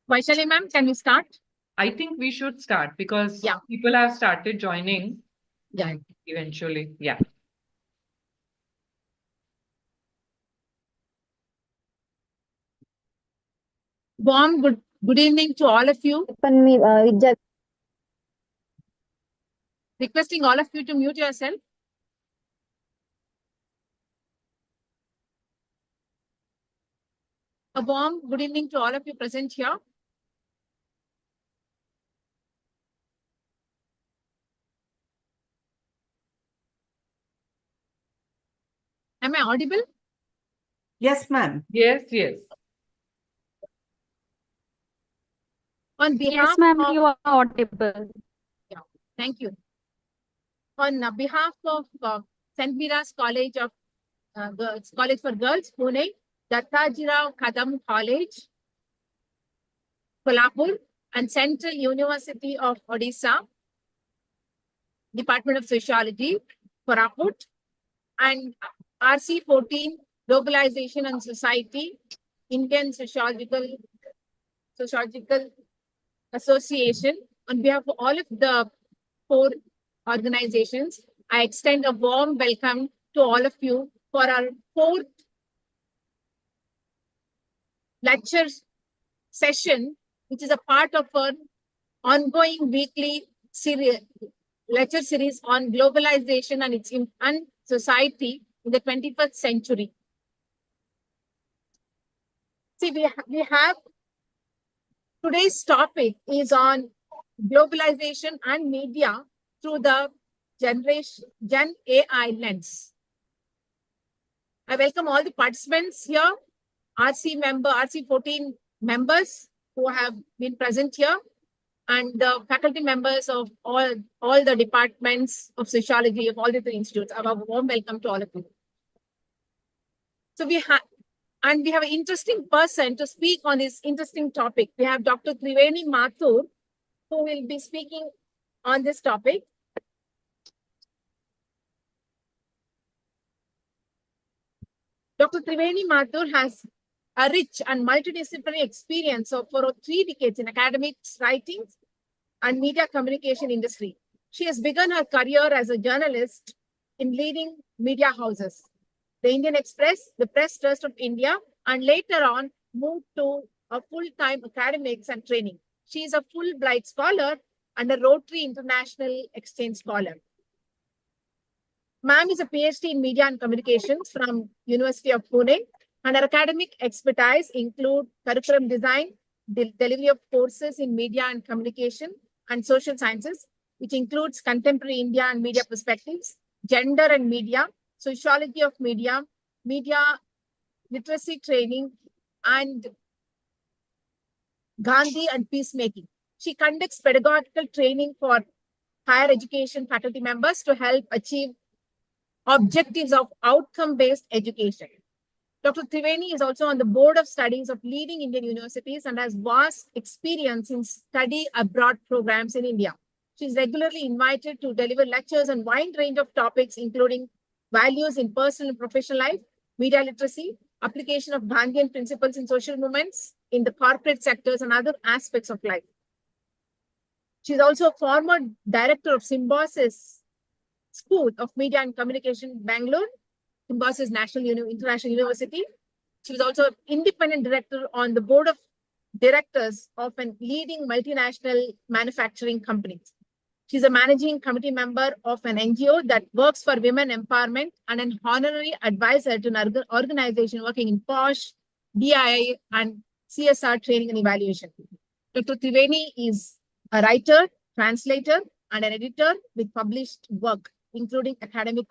Vaishali ma'am, can we start? I think we should start because Yeah. people have started joining Yeah. eventually. Yeah. Warm good evening to all of you. Requesting all of you to mute yourself. A warm good evening to all of you present here. Am I audible? Yes, ma'am. Yes, yes. On behalf Yes, ma'am, of, you are audible. yeah, thank you. On behalf of St. Mira's College of College for Girls, Pune, Dattajirao Kadam College, Kolhapur, and Central University of Odisha, Department of Sociology, Koraput, and RC14, Globalization and Society, Indian Sociological Association. On behalf of all of the 4 organizations, I extend a warm welcome to all of you for our 4th lecture session, which is a part of our ongoing weekly lecture series on globalization and its impact on society in the 21st century. See, we have today's topic is on globalization and media through the Gen AI lens. I welcome all the participants here, RC14 members who have been present here, and the faculty members of all the departments of sociology of all the 3 institutes. A warm welcome to all of you. So we have an interesting person to speak on this interesting topic. We have Dr. Triveni Mathur, who will be speaking on this topic. Dr. Triveni Mathur has a rich and multidisciplinary experience of for 3 decades in academics, writings, and media communication industry. She has begun her career as a journalist in leading media houses, the Indian Express, the Press Trust of India, and later on moved to a full-time academics and training. She is a Fulbright scholar and a Rotary International Exchange scholar. Ma'am is a PhD in Media and Communications from University of Pune, And her academic expertise include curriculum design, delivery of courses in media and communication and social sciences, which includes contemporary India and media perspectives, gender and media, sociology of media, media literacy training, and Gandhi and peacemaking. She conducts pedagogical training for higher education faculty members to help achieve objectives of outcome-based education. Dr. Triveni is also on the board of studies of leading Indian universities and has vast experience in study abroad programs in India. She is regularly invited to deliver lectures on a wide range of topics, including values in personal and professional life, media literacy, application of Gandhian principles in social movements, in the corporate sectors, and other aspects of life. She is also a former director of Symbiosis School of Media and Communication, Bangalore, Symbiosis International University. She was also an independent director on the board of directors of a leading multinational manufacturing company. She's a managing committee member of an NGO that works for women empowerment and an honorary advisor to an organization working in POSH, DII, and CSR training and evaluation. Dr. Triveni is a writer, translator, and an editor with published work, including academic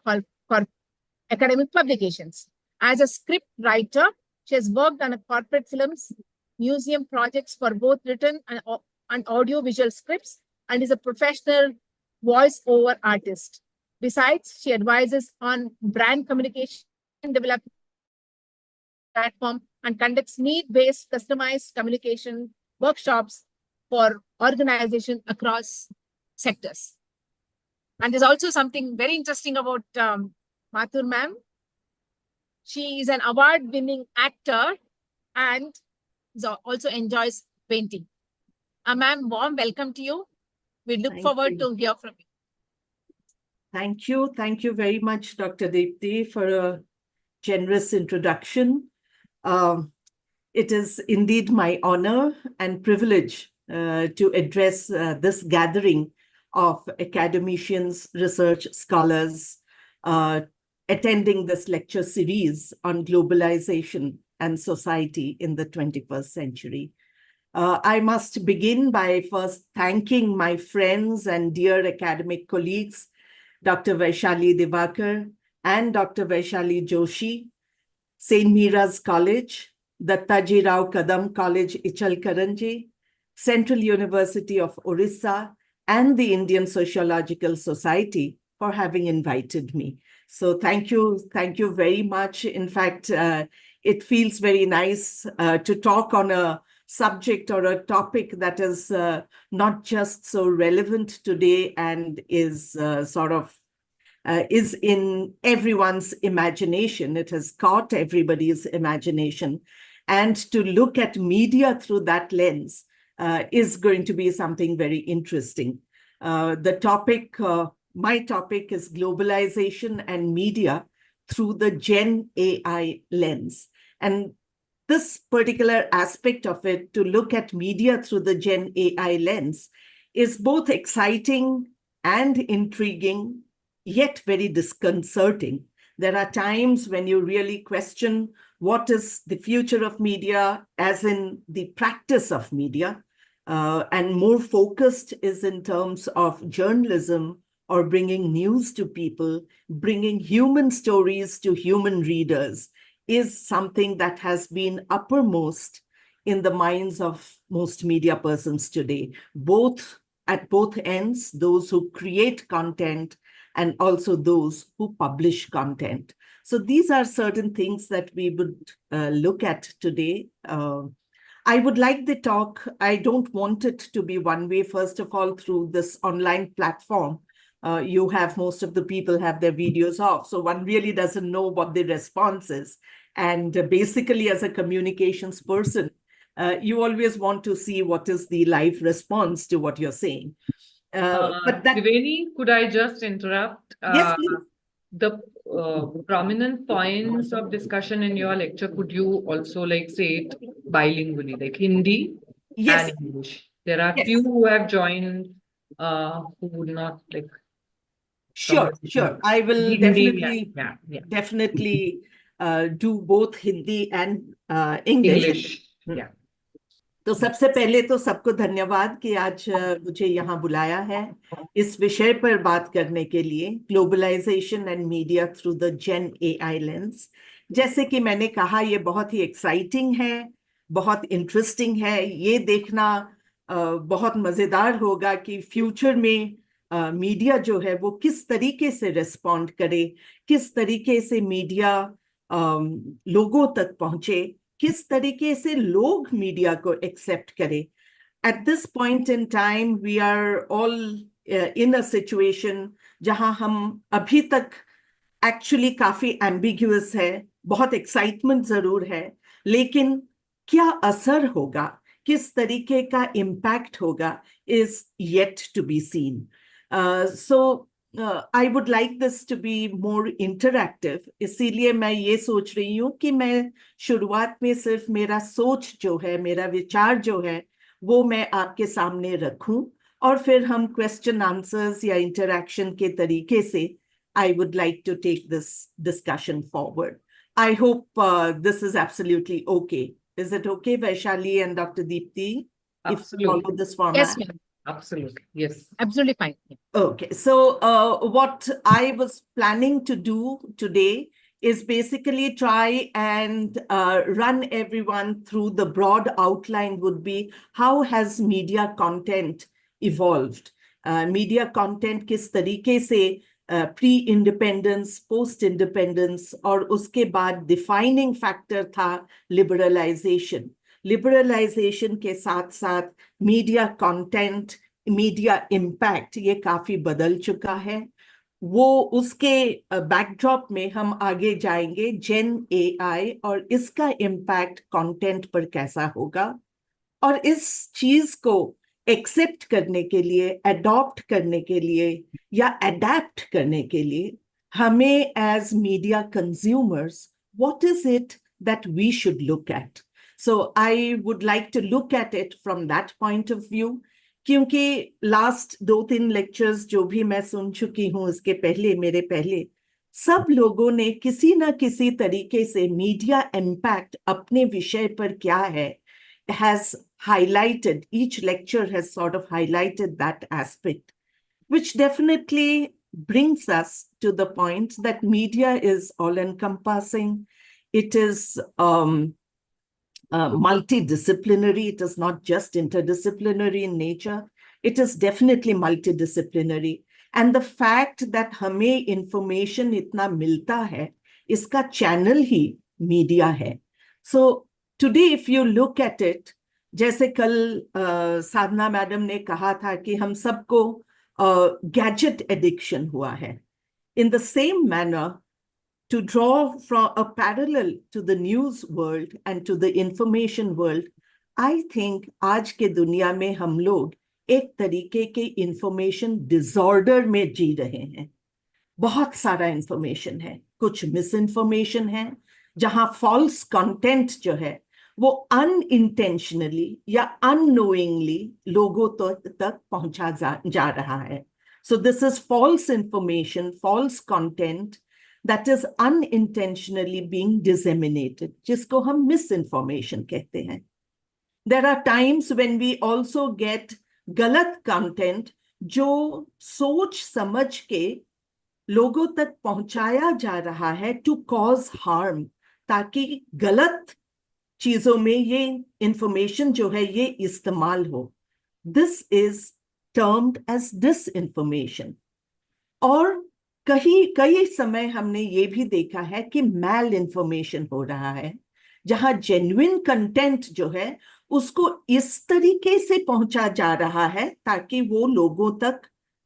publications. As a script writer, she has worked on corporate films, museum projects for both written and audio-visual scripts, and is a professional voice-over artist. Besides, she advises on brand communication development platform and conducts need-based customized communication workshops for organizations across sectors. And there's also something very interesting about Mathur ma'am. She is an award-winning actor and also enjoys painting. Ma'am, warm welcome to you. We look forward to hear from you. Thank you. Thank you very much, Dr. Deepti, for a generous introduction. It is indeed my honor and privilege to address this gathering of academicians, research scholars, attending this lecture series on globalization and society in the 21st century. I must begin by first thanking my friends and dear academic colleagues, Dr. Vaishali Divakar and Dr. Vaishali Joshi, St. Mira's College, Dattaji Rao Kadam College, Ichalkaranji, Central University of Orissa, and the Indian Sociological Society for having invited me. So thank you very much. In fact, it feels very nice to talk on a subject or a topic that is not just so relevant today and is is in everyone's imagination. It has caught everybody's imagination. And to look at media through that lens is going to be something very interesting. The topic, my topic is globalization and media through the Gen AI lens. And this particular aspect of it, to look at media through the Gen AI lens, is both exciting and intriguing, yet very disconcerting. There are times when you really question what is the future of media, as in the practice of media, and more focused is in terms of journalism or bringing news to people, bringing human stories to human readers, is something that has been uppermost in the minds of most media persons today, at both ends, those who create content and also those who publish content. So these are certain things that we would look at today. I would like the talk, I don't want it to be one way, first of all, through this online platform. Most of the people have their videos off, so one really doesn't know what the response is. And basically, as a communications person, you always want to see what is the live response to what you're saying. Triveni, could I just interrupt? Yes, please. The prominent points of discussion in your lecture, could you also say it bilingually, like Hindi Yes. and English? There are Yes. few who have joined who would not like. Sure. I will Hindi, definitely do both Hindi and English. English. Yeah. तो सबसे पहले तो सबको धन्यवाद कि आज मुझे यहाँ बुलाया है इस विषय पर बात करने के लिए, globalisation and media through the gen AI lens. जैसे कि मैंने कहा, ये बहुत ही एक्साइटिंग है, बहुत इंटरेस्टिंग है। ये देखना बहुत मजेदार होगा कि फ्यूचर में मीडिया जो है वो किस तरीके से रिस्पॉन्ड करे, किस तरीके से मीडिया लोगों तक पहुंचे, किस तरीके से लोग मीडिया को एक्सेप्ट करें। At this point in time, we are all in a situation जहां हम अभी तक एक्चुअली काफी एम्बिग्युअस है, बहुत एक्साइटमेंट जरूर है, लेकिन क्या असर होगा, किस तरीके का इम्पैक्ट होगा, is yet to be seen. So I would like this to be more interactive, इसीलिए मैं ये सोच रही हूँ कि मैं शुरुआत में सिर्फ मेरा सोच जो है, मेरा विचार जो है, वो मैं आपके सामने रखूं, और फिर हम क्वेश्चन आंसर्स या इंटरैक्शन के तरीके से I would like to take this discussion forward. I hope this is absolutely okay. Is it okay, Vaishali and Dr. Deepti, if we follow Absolutely. this format? Yes, ma'am. Absolutely. Yes. Absolutely fine. Okay, so what I was planning to do today is basically try and run everyone through the broad outline would be how has media content evolved? Media content किस तरीके से pre independence, post independence, और उसके बाद defining factor था liberalisation. Liberalisation के साथ साथ मीडिया कंटेंट, मीडिया इम्पैक्ट ये काफी बदल चुका है। वो उसके बैकड्रॉप में हम आगे जाएंगे जेन एआई और इसका इम्पैक्ट कंटेंट पर कैसा होगा, और इस चीज को एक्सेप्ट करने के लिए, अडॉप्ट करने के लिए या अडेप्ट करने के लिए हमें as media consumers what is it that we should look at. So I would like to look at it from that point of view, क्योंकि लास्ट 2-3 लेक्चर्स जो भी मैं सुन चुकी हूँ इसके पहले, मेरे पहले, सब लोगों ने किसी ना किसी तरीके से मीडिया इम्पैक्ट अपने विषय पर क्या है has highlighted, each lecture has sort of highlighted that aspect, which definitely brings us to the point that media is all encompassing. It is multidisciplinary. It is not just interdisciplinary in nature. It is definitely multidisciplinary. And the fact that हमें information इतना मिलता है, इसका channel ही media है. So today, if you look at it, जैसे कल साधना madam ने कहा था कि हम सबको गैजेट एडिक्शन हुआ है, in the same manner, to draw from a parallel to the news world and to the information world, I think आज के दुनिया में हम लोग एक तरीके के इंफॉर्मेशन डिसऑर्डर में जी रहे हैं। बहुत सारा इंफॉर्मेशन है, कुछ मिस इंफॉर्मेशन है, जहां फॉल्स कंटेंट जो है वो अनइंटेंशनली या अननोइंगली लोगों तक पहुंचा जा रहा है। So this is false information, false content that is unintentionally being disseminated, जिसको हम मिस इंफॉर्मेशन कहते हैं। There are times when we also get गलत कंटेंट जो सोच समझ के लोगों तक पहुंचाया जा रहा है टू कॉज हार्म, ताकि गलत चीजों में ये इंफॉर्मेशन जो है ये इस्तेमाल हो। This is termed as disinformation. और कई समय हमने ये भी देखा है कि मैल इंफॉर्मेशन हो रहा है, जहां जेन्युइन कंटेंट जो है उसको इस तरीके से पहुंचा जा रहा है ताकि वो लोगों तक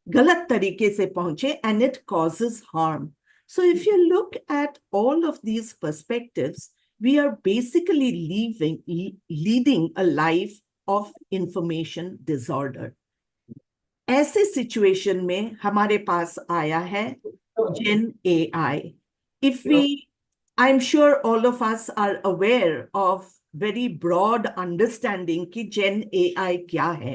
गलत तरीके से पहुंचे, and it causes harm. So if you look at all of these perspectives, we are basically leading a life of information disorder. ऐसे सिचुएशन में हमारे पास आया है Gen AI. If we, I'm sure all of us are aware of very broad understanding कि Gen AI क्या है।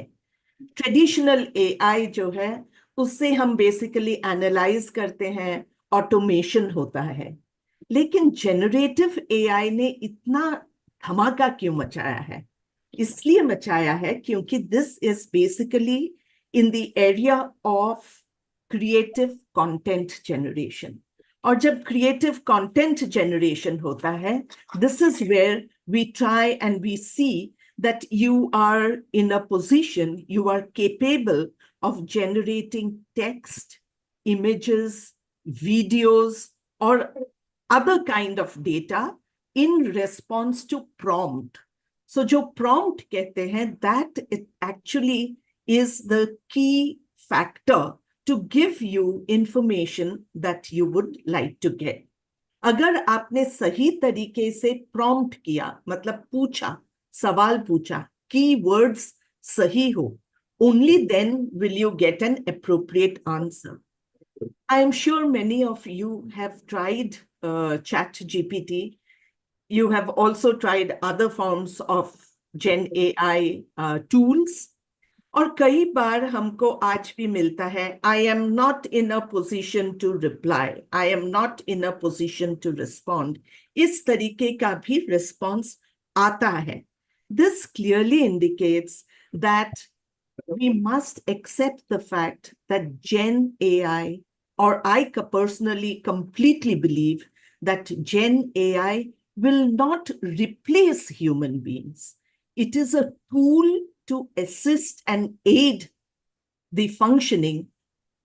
Traditional AI जो है उससे हम बेसिकली एनालाइज करते हैं, ऑटोमेशन होता है। लेकिन जनरेटिव एआई ने इतना धमाका क्यों मचाया है? इसलिए मचाया है क्योंकि this is basically in the area of creative content generation. और जब क्रिएटिव कंटेंट जनरेशन होता है, this is where we try and we see that you are in a position, you are capable of generating text, images, videos, or other kind of data in response to prompt. So जो prompt कहते हैं, that it actually is the key factor to give you information that you would like to get. अगर आपने सही तरीके से prompt किया, मतलब पूछा, सवाल पूछा, कीवर्ड्स सही हो, only then will you get an appropriate answer. I am sure many of you have tried ChatGPT. You have also tried other forms of Gen AI tools. और कई बार हमको आज भी मिलता है, I am not in a position to reply, I am not in a position to respond. इस तरीके का भी response आता है. This clearly indicates that we must accept the fact that Gen AI, or I personally completely believe that Gen AI will not replace human beings. It is a tool to assist and aid the functioning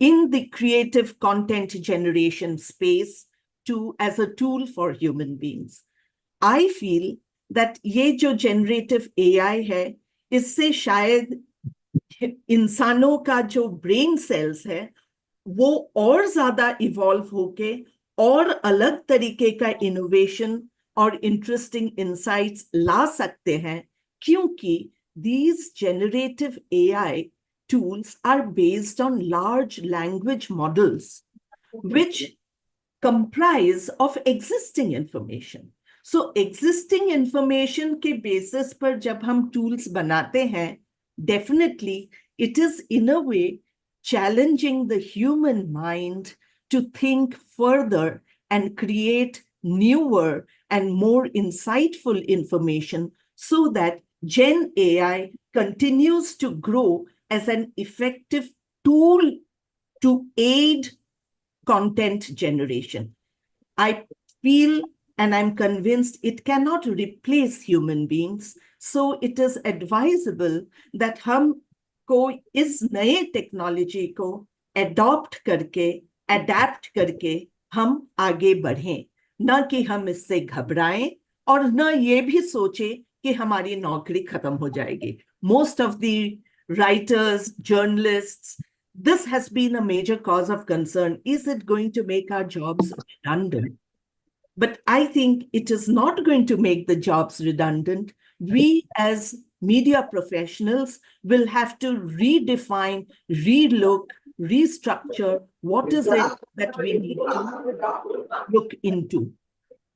in the creative content generation space as a tool for human beings. I feel that ये जो generative AI है, इससे शायद इंसानों का जो brain cells है वो और ज्यादा इवॉल्व होके और अलग तरीके का इनोवेशन और इंटरेस्टिंग इंसाइट्स ला सकते हैं, क्योंकि these generative AI tools are based on large language models which comprise of existing information. So existing information के basis पर जब हम tools बनाते हैं, definitely it is in a way challenging the human mind to think further and create newer and more insightful information so that Gen AI continues to grow as an effective tool to aid content generation. I feel and I'm convinced it cannot replace human beings. So it is advisable that हम को इस नए technology को adopt करके, adapt करके हम आगे बढ़ें, न कि हम इससे घबराएं और न ये भी सोचे कि हमारी नौकरी खत्म हो जाएगी. Most of the writers, journalists, this has been a major cause of concern. Is it going to make our jobs redundant? But I think it is not going to make the jobs redundant. We as media professionals will have to redefine, relook, restructure what is it that we need to look into.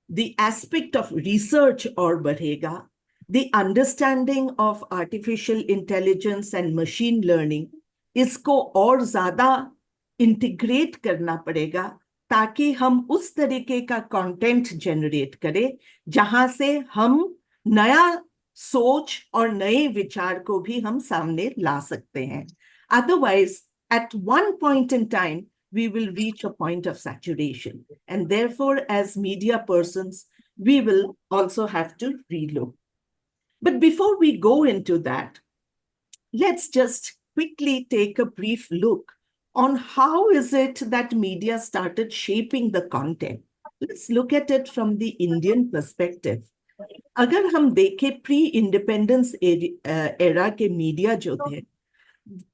The aspect of research or बढ़ेगा, the understanding of artificial intelligence and machine learning, इसको और ज़्यादा integrate करना पड़ेगा ताकि हम उस तरीके का कंटेंट जनरेट करें जहां से हम नया सोच और नए विचार को भी हम सामने ला सकते हैं. Otherwise, at one point in time, we will reach a point of saturation. And therefore, as media persons, we will also have to relook. But before we go into that, let's just quickly take a brief look on how is it that media started shaping the content. Let's look at it from the Indian perspective. अगर हम देखें pre-independence era के media जो थे,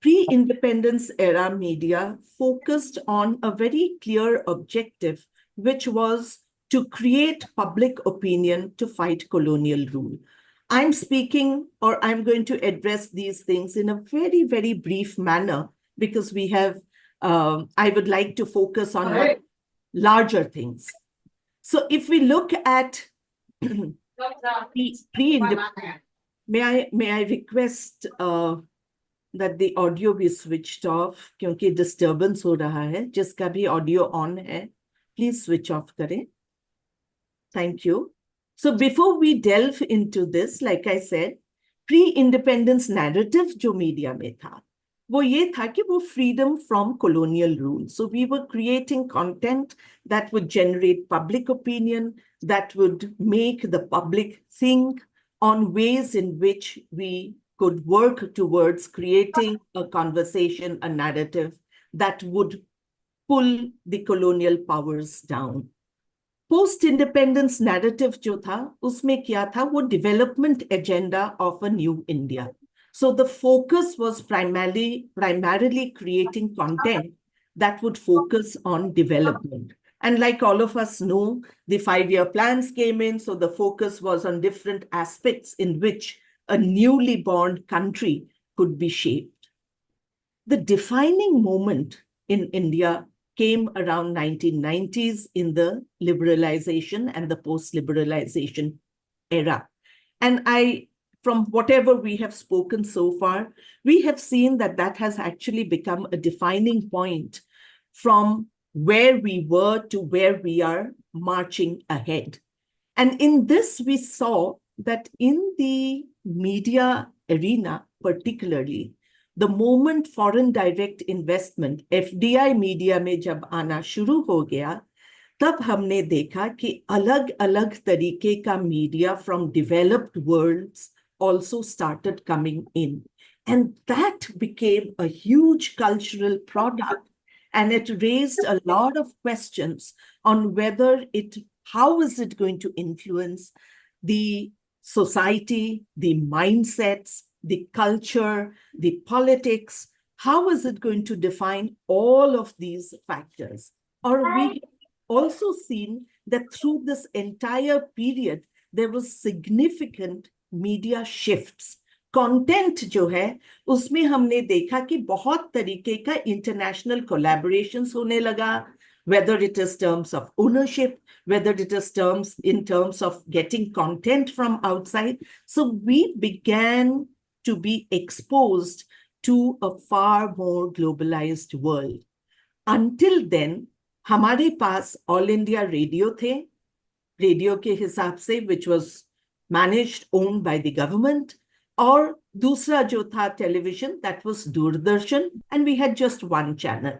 pre-independence era media focused on a very clear objective, which was to create public opinion to fight colonial rule. I'm speaking, or I'm going to address these things in a very, very brief manner because we have, I would like to focus on larger things. So if we look at pre-independence, may I request that the audio be switched off क्योंकि disturbance हो रहा है. जिसका भी audio on है, please switch off करें. Thank you. So before we delve into this, like I said, pre-independence narrative जो media में था, वो ये था कि वो freedom from colonial rule. So we were creating content that would generate public opinion, that would make the public think on ways in which we could work towards creating a conversation, a narrative that would pull the colonial powers down. Post independence narrative जो था उसमें क्या था, वो development agenda of a new India. So the focus was primarily creating content that would focus on development. And like all of us know, the 5-year plans came in, so the focus was on different aspects in which a newly born country could be shaped. The defining moment in India came around 1990s in the liberalization and the post-liberalization era. And from whatever we have spoken so far, we have seen that that has actually become a defining point from where we were to where we are marching ahead. And in this, we saw that in the media arena, particularly, the moment foreign direct investment, FDI media में जब आना शुरू हो गया, तब हमने देखा कि अलग-अलग तरीके का media from developed worlds also started coming in. And that became a huge cultural product. And it raised a lot of questions on how is it going to influence the society, the mindsets, the culture, the politics. How is it going to define all of these factors? Or we have also seen that through this entire period, there was significant media shifts. Content जो है उसमें हमने देखा कि बहुत तरीके का international collaborations होने लगा, whether it is terms of ownership, whether it is in terms of getting content from outside. So we began to be exposed to a far more globalized world. Until then, हमारे पास All India Radio थे, radio के हिसाब से, which was managed, owned by the government, और दूसरा जो था television, that was Doordarshan, and we had just one channel.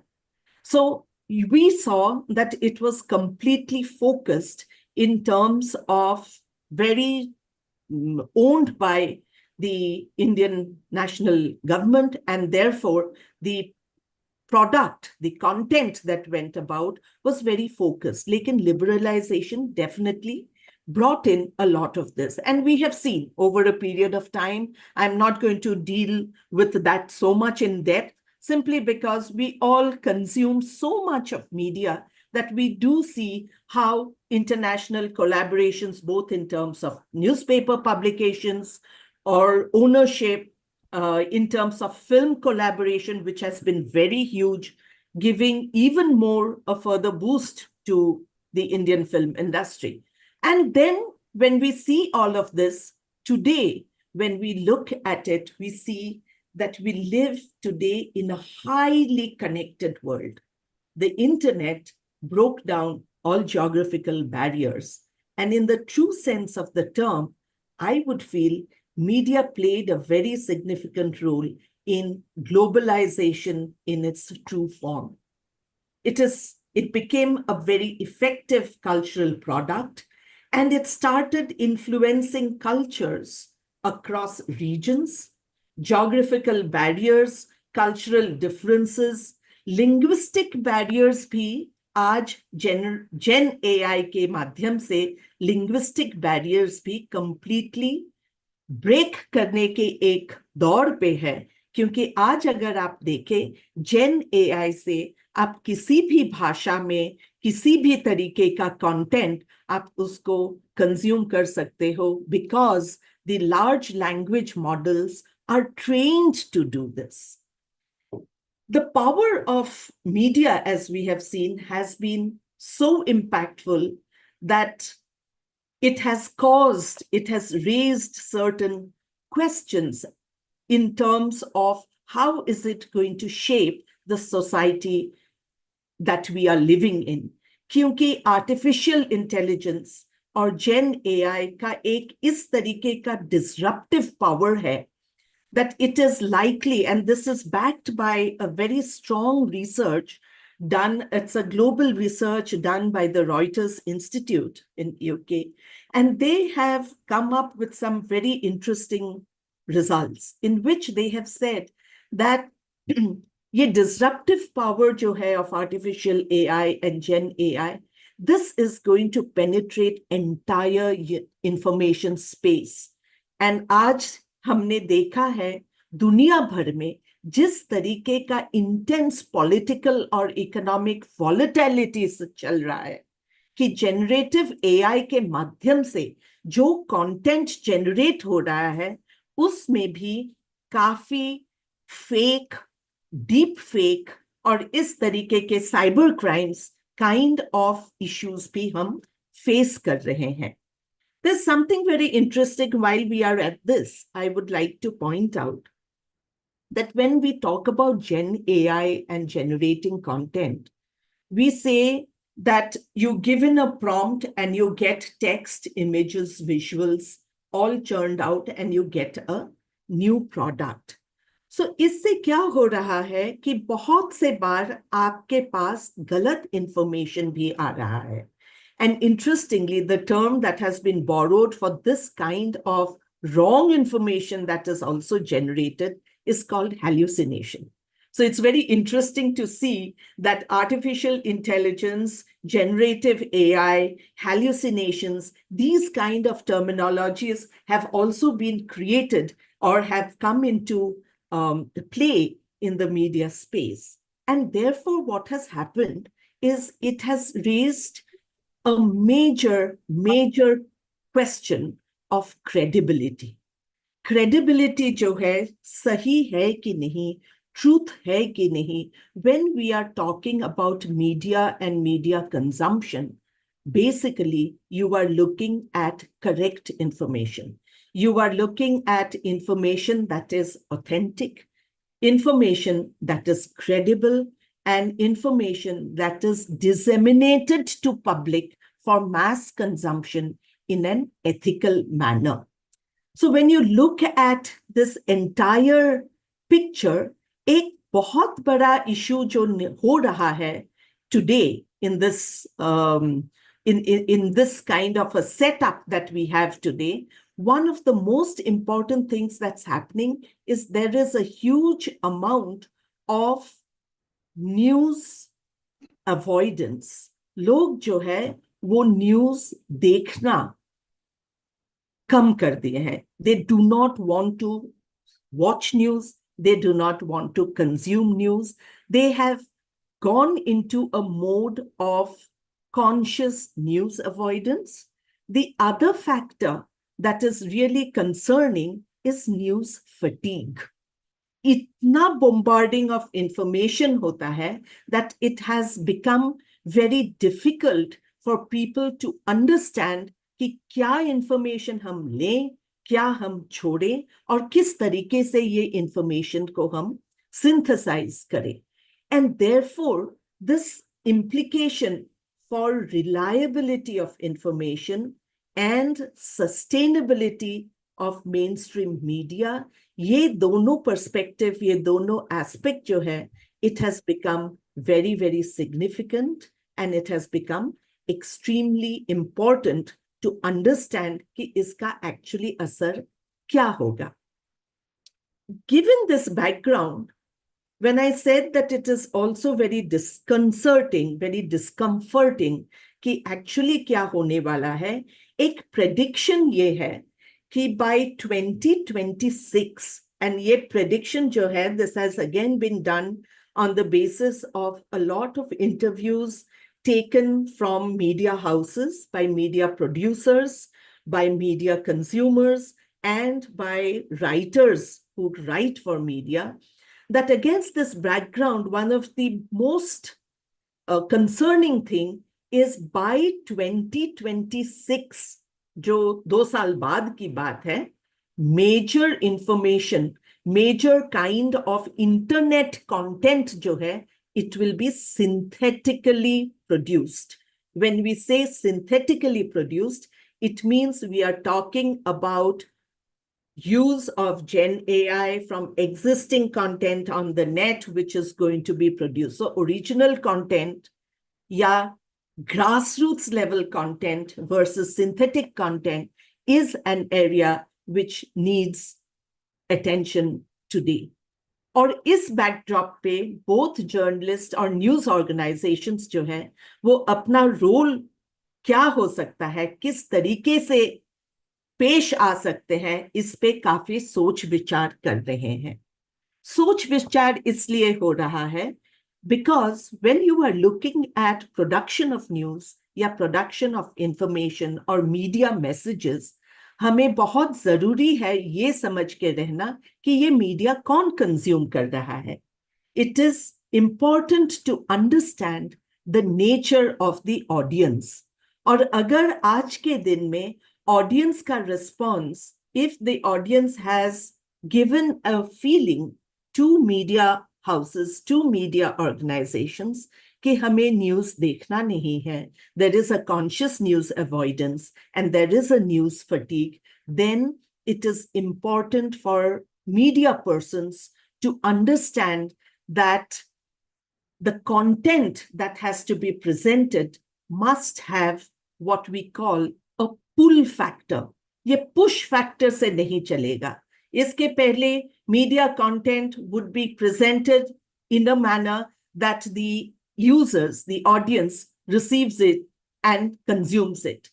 So we saw that it was completely focused in terms of very owned by the Indian national government, and therefore the product, the content that went about was very focused. Lekin liberalization definitely brought in a lot of this. And we have seen over a period of time, I'm not going to deal with that so much in depth, simply because we all consume so much of media that we do see how international collaborations, both in terms of newspaper publications or ownership, in terms of film collaboration, which has been very huge, giving even more a further boost to the Indian film industry. And then when we see all of this today, when we look at it, we see that we live today in a highly connected world. The internet broke down all geographical barriers. And in the true sense of the term, I would feel media played a very significant role in globalization in its true form. It became a very effective cultural product, and it started influencing cultures across regions, geographical barriers, cultural differences, linguistic barriers भी आज Gen AI के माध्यम से linguistic barriers भी completely break करने के एक दौर पे है, क्योंकि आज अगर आप देखें जेन एआई से आप किसी भी भाषा में किसी भी तरीके का कंटेंट आप उसको कंज्यूम कर सकते हो, because the large language models are trained to do this. The power of media, as we have seen, has been so impactful that it has raised certain questions in terms of how is it going to shape the society that we are living in. Kyunki artificial intelligence और जेन AI का एक इस तरीके का disruptive power है that it is likely, and this is backed by a very strong research done, it's a global research done by the Reuters Institute in UK, and they have come up with some very interesting results in which they have said that ये disruptive power जो है of artificial AI and Gen AI, this is going to penetrate entire information space. And आज हमने देखा है दुनिया भर में जिस तरीके का इंटेंस पॉलिटिकल और इकोनॉमिक वॉलेटिलिटी से चल रहा है कि जनरेटिव एआई के माध्यम से जो कंटेंट जनरेट हो रहा है उसमें भी काफी फेक, डीप फेक और इस तरीके के cyber crimes kind of issues भी हम फेस कर रहे हैं. There's something very interesting while we are at this. I would like to point out that when we talk about Gen AI and generating content, we say that you given a prompt and you get text, images, visuals, all churned out and you get a new product. So इससे क्या हो रहा है कि बहुत से बार आपके पास गलत information भी आ रहा है. And interestingly, the term that has been borrowed for this kind of wrong information that is also generated is called hallucination. So it's very interesting to see that artificial intelligence, generative AI, hallucinations, these kind of terminologies have also been created or have come into play in the media space. And therefore, what has happened is it has raised a major question of credibility. Credibility जो है सही है कि नहीं, truth है कि नहीं, when we are talking about media and media consumption, basically you are looking at correct information. You are looking at information that is authentic, information that is credible, and information that is disseminated to public for mass consumption in an ethical manner. So when you look at this entire picture, एक बहुत बड़ा issue जो हो रहा है today in this in this kind of a setup that we have today, one of the most important things that's happening is there is a huge amount of news avoidance. लोग जो है वो news देखना कम कर दिए हैं. They do not want to watch news, they do not want to consume news. They have gone into a mode of conscious news avoidance. The other factor that is really concerning is news fatigue. इतना bombarding of information होता है that it has become very difficult for people to understand कि क्या information हम लें, क्या हम छोड़ें और किस तरीके से ये information को हम synthesize करें. And therefore, this implication for reliability of information and sustainability of mainstream media, ये दोनों perspective, ये दोनों aspect जो है, it has become very, very significant and it has become extremely important to understand कि इसका actually असर क्या होगा. Given this background, when I said that it is also very disconcerting, very discomforting कि actually क्या होने वाला है, एक prediction ये है कि by 2026, and ये prediction जो है, this has again been done on the basis of a lot of interviews taken from media houses, by media producers, by media consumers, and by writers who write for media, that against this background, one of the most concerning thing is by 2026, जो 2 साल बाद की बात है, major information, major kind of internet content जो है, it will be synthetically produced. When we say synthetically produced, It means we are talking about use of Gen AI from existing content on the net, which is going to be produced. So original content, yeah, grassroots level content versus synthetic content is an area which needs attention today. और इस backdrop पे both journalist और news organisations जो हैं वो अपना role क्या हो सकता है, किस तरीके से पेश आ सकते हैं, इस पे काफी सोच विचार कर रहे हैं. सोच विचार इसलिए हो रहा है because when you are looking at production of news या production of information or media messages, हमें बहुत जरूरी है ये समझ के रहना कि ये मीडिया कौन कंज्यूम कर रहा है. It is important to understand the nature of the audience. और अगर आज के दिन में audience का response, if the audience has given a feeling to media houses, to media organizations, कि हमें न्यूज़ देखना नहीं है, there is a conscious news avoidance and there is a news fatigue, then it is important for media persons to understand that the content that has to be presented must have what we call a pull factor. ये push factor से नहीं चलेगा. इसके पहले media content would be presented in a manner that the users, the audience receives it and consumes it.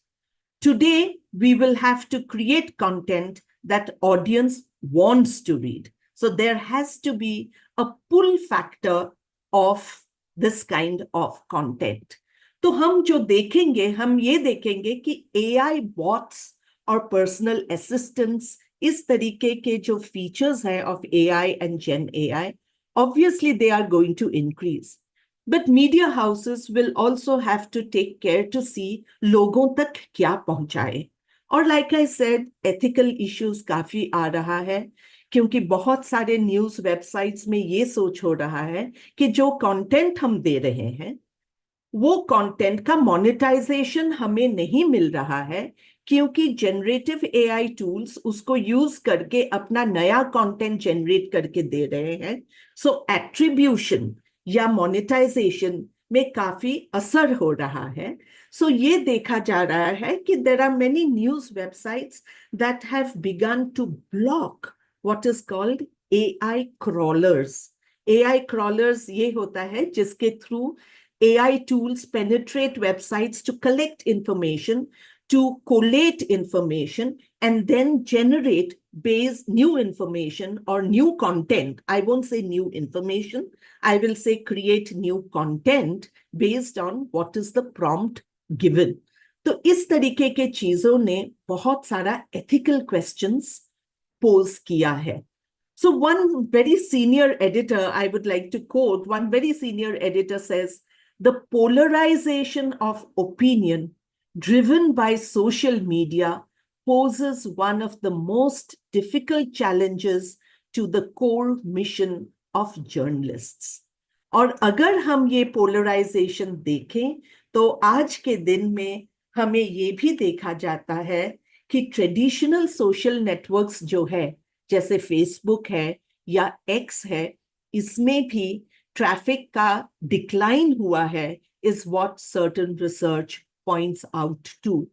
Today, we will have to create content that audience wants to read. So there has to be a pull factor of this kind of content. तो हम जो देखेंगे, हम ये देखेंगे कि AI bots और personal assistants, इस तरीके के जो features हैं of AI and Gen AI, obviously they are going to increase. But media houses will also have to take care to see लोगों तक क्या पहुंचाए. और like I said, ethical issues काफी आ रहा है, क्योंकि बहुत सारे न्यूज़ वेबसाइट्स में ये सोच हो रहा है कि जो कंटेंट हम दे रहे हैं, वो कंटेंट का मोनेटाइजेशन हमें नहीं मिल रहा है, क्योंकि जनरेटिव AI टूल्स उसको यूज करके अपना नया कंटेंट जनरेट करके दे रहे हैं. सो एट्रीब्यूशन या मोनेटाइजेशन में काफी असर हो रहा है. सो ये देखा जा रहा है कि there are many news websites that have begun to block what is called AI crawlers. AI crawlers ये होता है जिसके through AI tools penetrate websites to collect information, to collate information, and then generate based new information or new content. I won't say new information. I will say create new content based on what is the prompt given. तो इस तरीके के चीजों ने बहुत सारा ethical questions pose kiya hai. So one very senior editor, I would like to quote, one very senior editor says, the polarization of opinion driven by social media poses one of the most difficult challenges to the core mission of journalists. और अगर हम ये polarization देखें, तो आज के दिन में हमें ये भी देखा जाता है कि ट्रेडिशनल सोशल नेटवर्क्स जो है, जैसे फेसबुक है या एक्स है, इसमें भी ट्रैफिक का डिक्लाइन हुआ है, is what certain research points out to.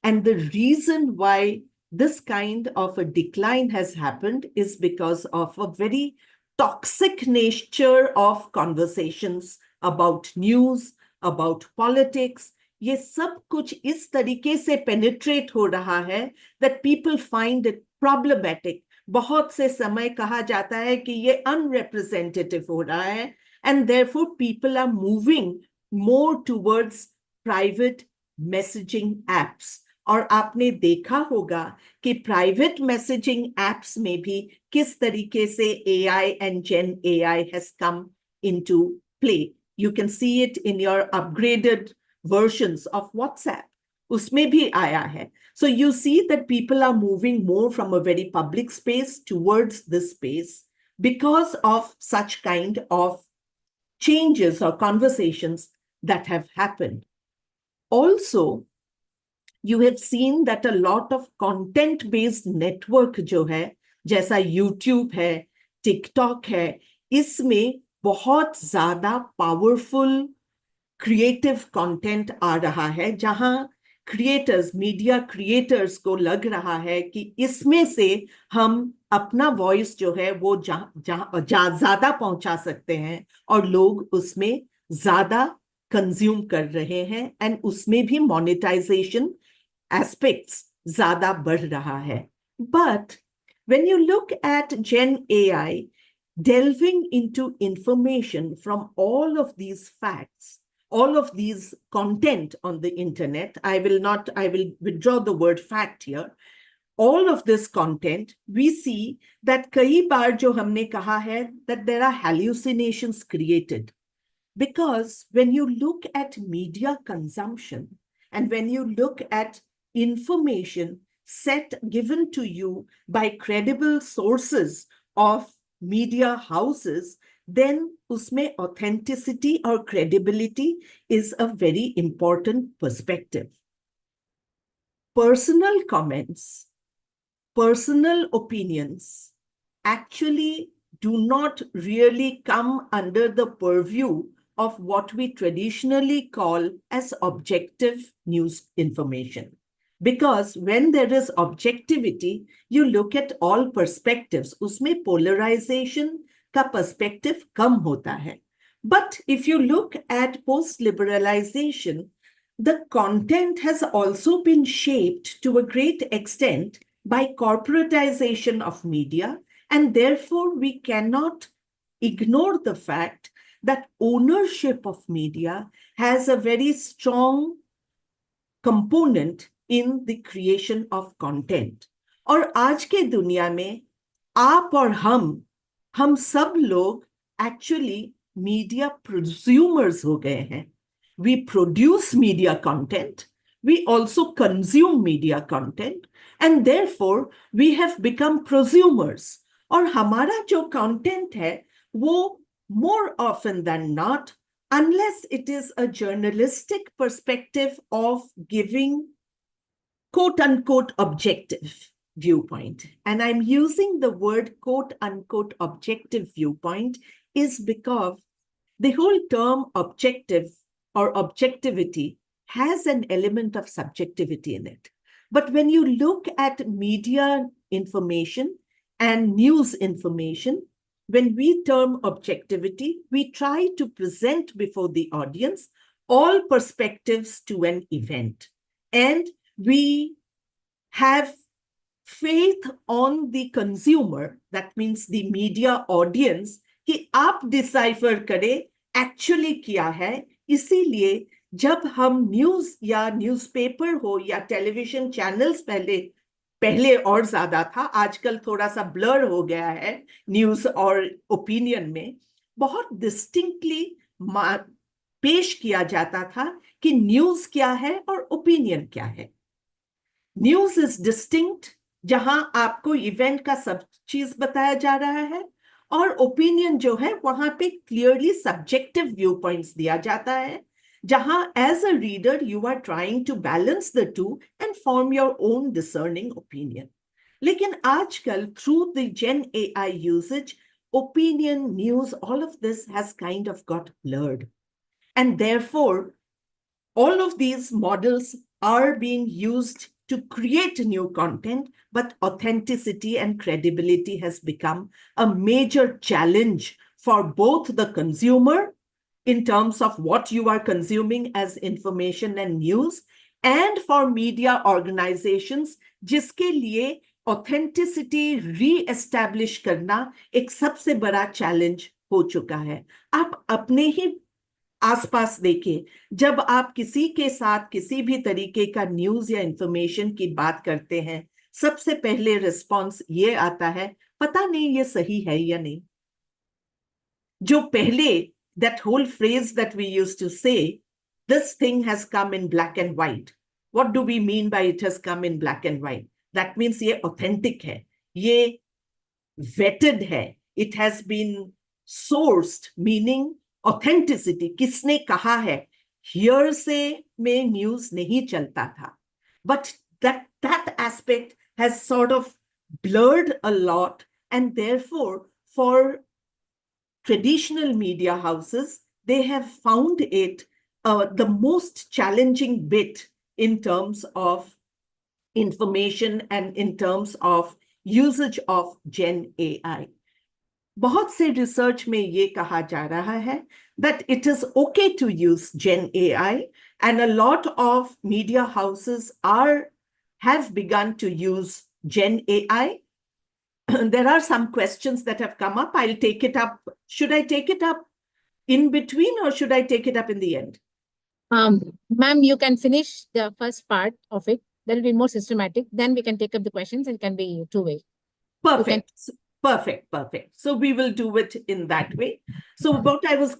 And the reason why this kind of a decline has happened is because of a very toxic nature of conversations about news, about politics. ये सब कुछ इस तरीके से penetrate हो रहा है that people find it problematic. बहुत से समय कहा जाता है कि ये unrepresentative हो रहा है, and therefore people are moving more towards private messaging apps. और आपने देखा होगा कि प्राइवेट मैसेजिंग एप्स में भी किस तरीके से AI and Gen AI has come into play. You can see it in your upgraded versions of WhatsApp. उसमें भी आया है. So you see that people are moving more from a very public space towards this space because of such kind of changes or conversations that have happened. Also, you have seen that a lot of content based network जो है, जैसा YouTube है, TikTok है, इसमें बहुत ज्यादा powerful creative content आ रहा है, जहां क्रिएटर्स, मीडिया क्रिएटर्स को लग रहा है कि इसमें से हम अपना वॉइस जो है वो ज्यादा पहुंचा सकते हैं और लोग उसमें ज्यादा कंज्यूम कर रहे हैं, एंड उसमें भी मोनेटाइजेशन एस्पेक्ट्स ज्यादा बढ़ रहा है. But when you look at Gen AI delving into information from all of these facts, all of these content on the internet, I will withdraw the word fact here, all of this content, we see that कई बार जो हमने कहा है that there are hallucinations created. Because when you look at media consumption and when you look at information given to you by credible sources of media houses, then usme authenticity or credibility is a very important perspective. Personal comments, personal opinions actually do not really come under the purview of what we traditionally call as objective news information. Because when there is objectivity, you look at all perspectives. Usme polarization ka perspective kam hota hai. But if you look at post-liberalization, the content has also been shaped to a great extent by corporatization of media, and therefore we cannot ignore the fact that ownership of media has a very strong component in the creation of content. और आज के दुनिया में आप और हम सब लोग actually media prosumers हो गए हैं. We produce media content, we also consume media content, and therefore we have become prosumers. और हमारा जो content है वो more often than not, unless it is a journalistic perspective of giving quote unquote objective viewpoint, and I'm using the word quote unquote objective viewpoint is because the whole term objective or objectivity has an element of subjectivity in it. But when you look at media information and news information, when we term objectivity, we try to present before the audience all perspectives to an event. And we have faith on the consumer, that means the media audience, कि आप decipher करें actually क्या है. इसीलिए जब हम news या newspaper हो या टेलीविजन चैनल्स पहले और ज्यादा था, आजकल थोड़ा सा ब्लर हो गया है न्यूज और ओपिनियन में, बहुत डिस्टिंक्टली पेश किया जाता था कि न्यूज क्या है और ओपिनियन क्या है. न्यूज इज डिस्टिंक्ट, जहां आपको इवेंट का सब चीज बताया जा रहा है, और ओपिनियन जो है वहां पे क्लियरली सब्जेक्टिव व्यू पॉइंट्स दिया जाता है, जहां as a reader you are trying to balance the two and form your own discerning opinion. लेकिन आजकल through the gen AI usage, opinion, news, all of this has kind of got blurred. And therefore, all of these models are being used to create new content, but authenticity and credibility has become a major challenge for both the consumer in terms of what you are consuming as information and news, and for media organizations, जिसके लिए authenticity री-एस्टैब्लिश करना एक सबसे बड़ा challenge हो चुका है. आप अपने ही आसपास देखिए, जब आप किसी के साथ किसी भी तरीके का न्यूज या इंफॉर्मेशन की बात करते हैं, सबसे पहले रिस्पॉन्स ये आता है, पता नहीं ये सही है या नहीं. जो पहले that whole phrase that we used to say, this thing has come in black and white. What do we mean by it has come in black and white? That means ये authentic है, ये vetted है, it has been sourced, meaning authenticity. किसने कहा है? Hearsay में news नहीं चलता था. but that aspect has sort of blurred a lot, and therefore for traditional media houses, they have found it the most challenging bit in terms of information and in terms of usage of Gen AI. बहुत से research में ये कहा जा रहा है that it is okay to use Gen AI, and a lot of media houses have begun to use Gen AI. There are some questions that have come up. I'll take it up. Should I take it up in between or should I take it up in the end? Ma'am, you can finish the first part of it. That will be more systematic. Then we can take up the questions and it can be two-way. Perfect. Perfect. So we will do it in that way. So what I was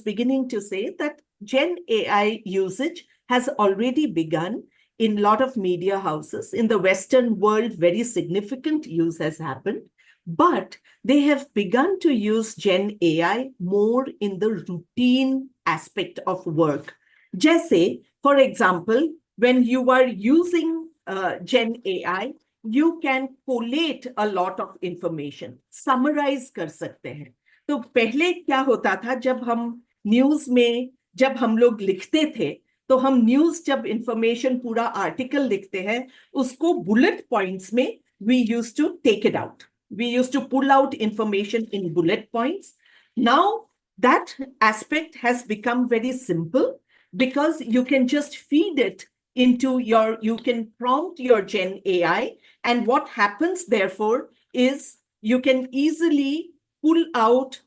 beginning to say, that Gen AI usage has already begun in a lot of media houses. In the Western world, very significant use has happened, but they have begun to use Gen AI more in the routine aspect of work. Jaise, for example, when you are using Gen AI, you can collate a lot of information, summarize कर सकते हैं. तो पहले क्या होता था, जब हम न्यूज में जब हम लोग लिखते थे, तो हम न्यूज जब इंफॉर्मेशन पूरा आर्टिकल लिखते हैं, उसको बुलेट पॉइंट्स में we used to take it out. We used to pull out information in bullet points. Now that aspect has become very simple because you can just feed it into you can prompt your Gen AI, and what happens therefore is you can easily pull out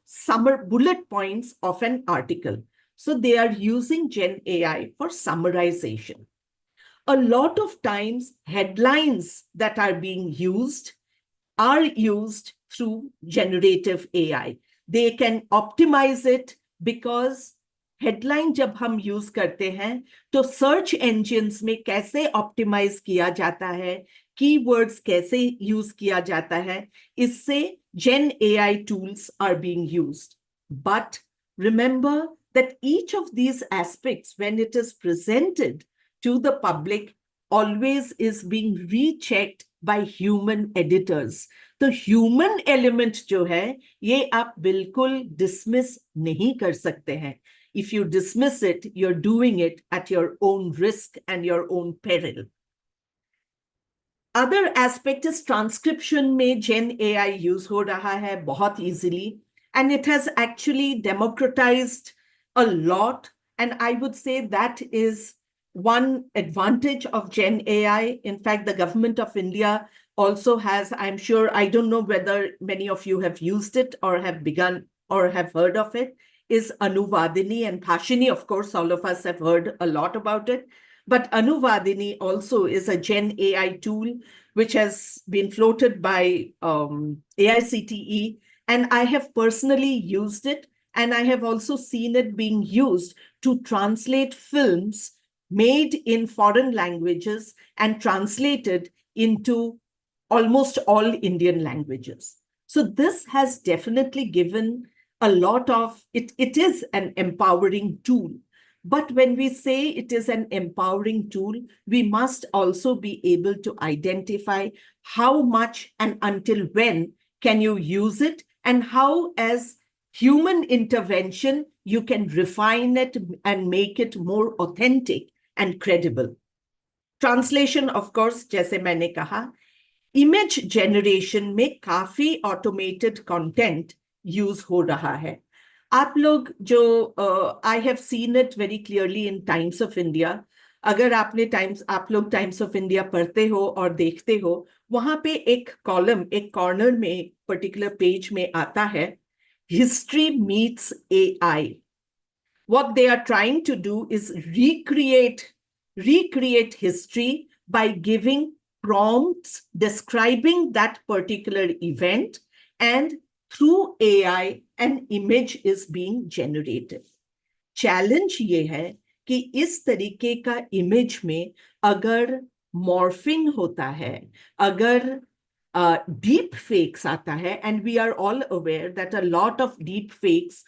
bullet points of an article. So they are using Gen AI for summarization. A lot of times headlines that are being used are used through generative AI. They can optimize it because headline जब हम use करते हैं तो search engines में कैसे optimise किया जाता है, कीवर्ड्स कैसे यूज किया जाता है, इससे Gen AI tools are being used. But remember that each of these aspects, when it is presented to the public, always is being rechecked by human editors. तो ह्यूमन एलिमेंट जो है ये आप बिल्कुल डिसमिस नहीं कर सकते हैं. If you dismiss it, you're doing it at your own risk and your own peril. Other aspect is transcription में Gen AI use हो रहा है बहुत easily, and it has actually democratized a lot. And I would say that is one advantage of Gen AI. In fact, the government of India also has, I'm sure, I don't know whether many of you have used it or have begun or have heard of it, is Anuvadini and Bhashini. Of course, all of us have heard a lot about it. But Anuvadini also is a Gen AI tool which has been floated by AICTE. And I have personally used it. And I have also seen it being used to translate films made in foreign languages and translated into almost all Indian languages. So this has definitely given a lot of it. It is an empowering tool. But when we say it is an empowering tool, we must also be able to identify how much and until when can you use it, and how as human intervention you can refine it and make it more authentic and credible. Translation, of course, जैसे मैंने कहा, image generation में काफी automated content use हो रहा है. आप लोग जो I have seen it very clearly in times of India. अगर आप लोग टाइम्स ऑफ इंडिया पढ़ते हो और देखते हो, वहां पे एक कॉलम, एक कॉर्नर में, एक पर्टिकुलर पेज में आता है, history meets AI. What they are trying to do is recreate history by giving prompts describing that particular event, and through AI, an image is being generated. Challenge ये है कि इस तरीके का इमेज में अगर मॉर्फिंग होता है, अगर deep fakes आता है, and we are all aware that a lot of deep fakes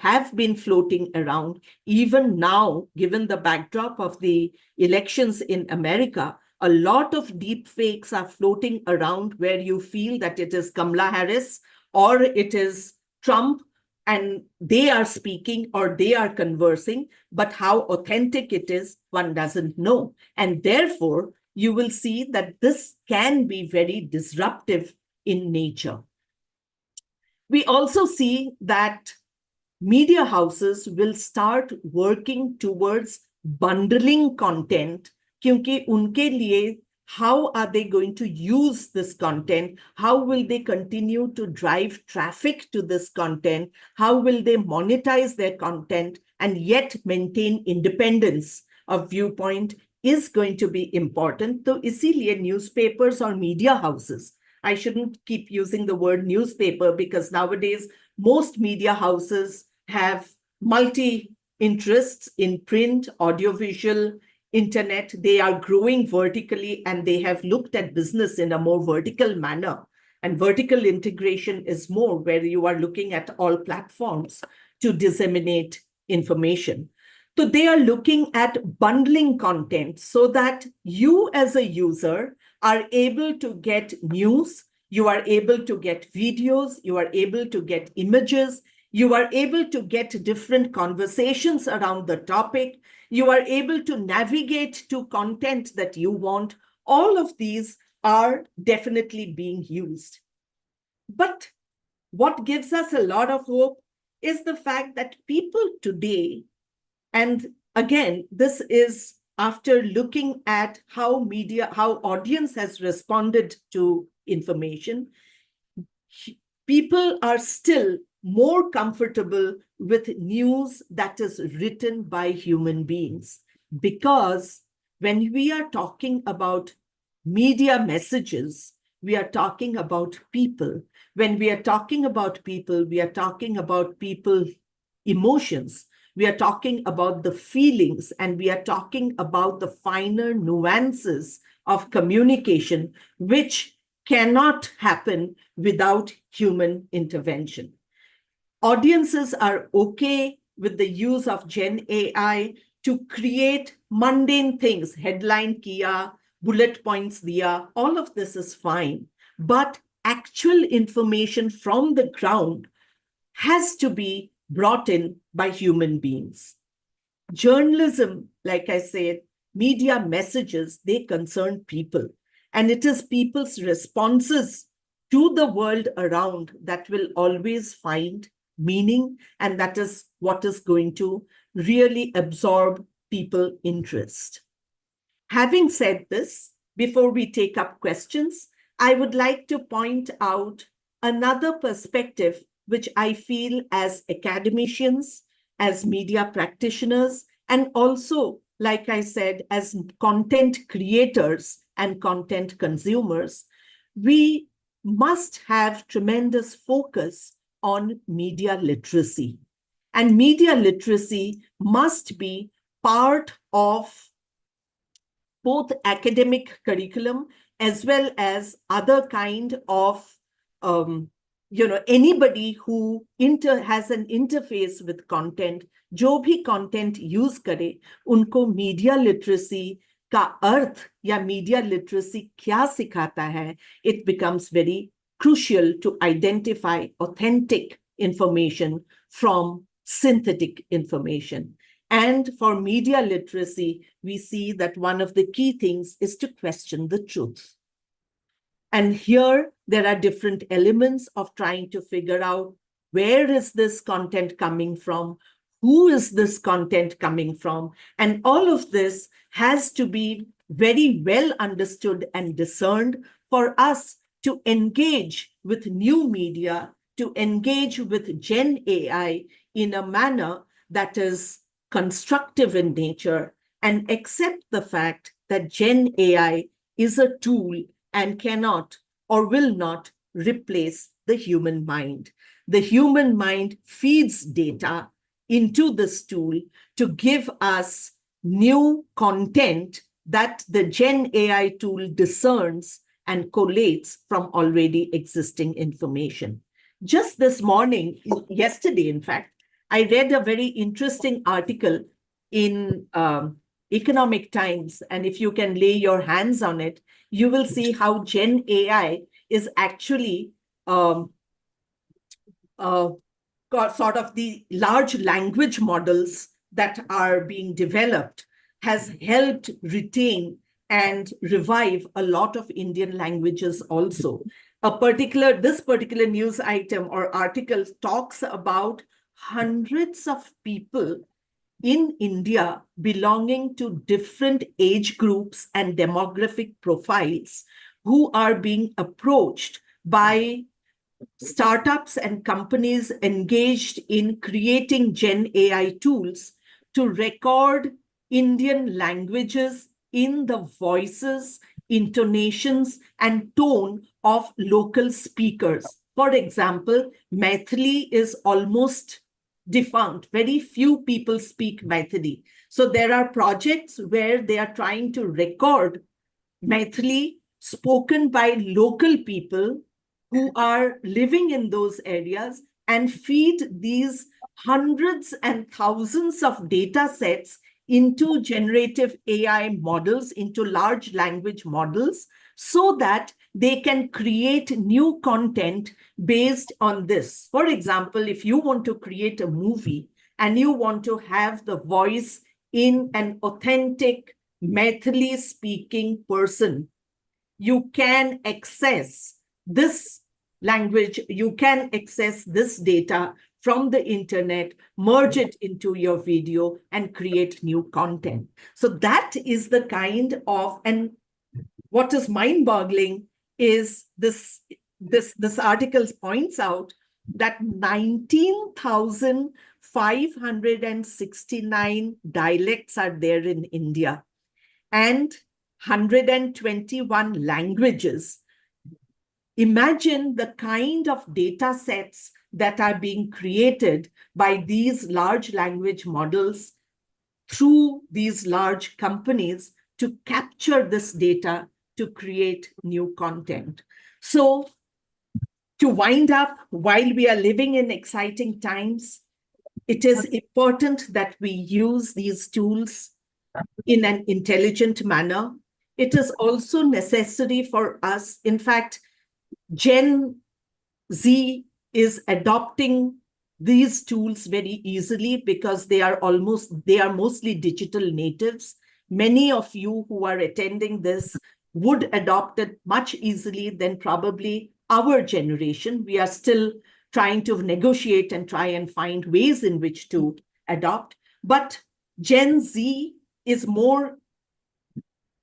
have been floating around. Even now, given the backdrop of the elections in America, a lot of deep fakes are floating around where you feel that it is Kamala Harris or it is Trump, and they are speaking or they are conversing, but how authentic it is, one doesn't know. And therefore, you will see that this can be very disruptive in nature. We also see that media houses will start working towards bundling content, क्योंकि उनके लिए how are they going to use this content? How will they continue to drive traffic to this content? How will they monetize their content and yet maintain independence of viewpoint is going to be important. So इसीलिए newspapers or media houses, I shouldn't keep using the word newspaper because nowadays most media houses have multi-interests in print, audiovisual, internet. They are growing vertically and they have looked at business in a more vertical manner. And vertical integration is more where you are looking at all platforms to disseminate information. So they are looking at bundling content so that you as a user are able to get news, you are able to get videos, you are able to get images, you are able to get different conversations around the topic, you are able to navigate to content that you want. All of these are definitely being used. But what gives us a lot of hope is the fact that people today, and again, this is after looking at how audience has responded to information, people are still more comfortable with news that is written by human beings. Because when we are talking about media messages, we are talking about people. When we are talking about people, we are talking about people's emotions. We are talking about the feelings, and we are talking about the finer nuances of communication, which cannot happen without human intervention. Audiences are okay with the use of Gen AI to create mundane things, headline kiya, bullet points diya, all of this is fine. But actual information from the ground has to be brought in by human beings. Journalism, like I said, media messages, they concern people. And it is people's responses to the world around that will always find meaning, and that is what is going to really absorb people's interest. Having said this, before we take up questions, I would like to point out another perspective which I feel as academicians, as media practitioners, and also, like I said, as content creators and content consumers, we must have tremendous focus on media literacy. And media literacy must be part of both academic curriculum as well as other kind of, anybody who has an interface with content, जो भी content use करे, उनको media literacy का अर्थ या media literacy क्या सिखाता है, it becomes very crucial to identify authentic information from synthetic information. And for media literacy, we see that one of the key things is to question the truth. And here, there are different elements of trying to figure out where is this content coming from, who is this content coming from, and all of this has to be very well understood and discerned for us to engage with new media, to engage with Gen AI in a manner that is constructive in nature, and accept the fact that Gen AI is a tool and cannot or will not replace the human mind. The human mind feeds data into this tool to give us new content that the Gen AI tool discerns and collates from already existing information. Just this morning, yesterday, in fact, I read a very interesting article in Economic Times, and if you can lay your hands on it, you will see how Gen AI is actually sort of the large language models that are being developed has helped retain and revive a lot of Indian languages also. This particular news item or article talks about hundreds of people in India belonging to different age groups and demographic profiles who are being approached by startups and companies engaged in creating Gen AI tools to record Indian languages in the voices, intonations, and tone of local speakers. For example, Maithili is almost defunct. Very few people speak Maithili. So there are projects where they are trying to record Maithili spoken by local people who are living in those areas and feed these hundreds and thousands of data sets into generative AI models, into large language models, so that they can create new content based on this. For example, if you want to create a movie and you want to have the voice in an authentic Maithili speaking person, you can access this language, you can access this data from the internet, merge it into your video, and create new content. So that is the kind of, and what is mind-boggling is this article points out that 19,569 dialects are there in India and 121 languages. Imagine the kind of data sets that are being created by these large language models through these large companies to capture this data to create new content. So to wind up, while we are living in exciting times, it is important that we use these tools in an intelligent manner. It is also necessary for us. In fact, Gen Z is adopting these tools very easily because they are mostly digital natives. Many of you who are attending this would adopt it much easily than probably our generation. We are still trying to negotiate and try and find ways in which to adopt. But Gen Z is more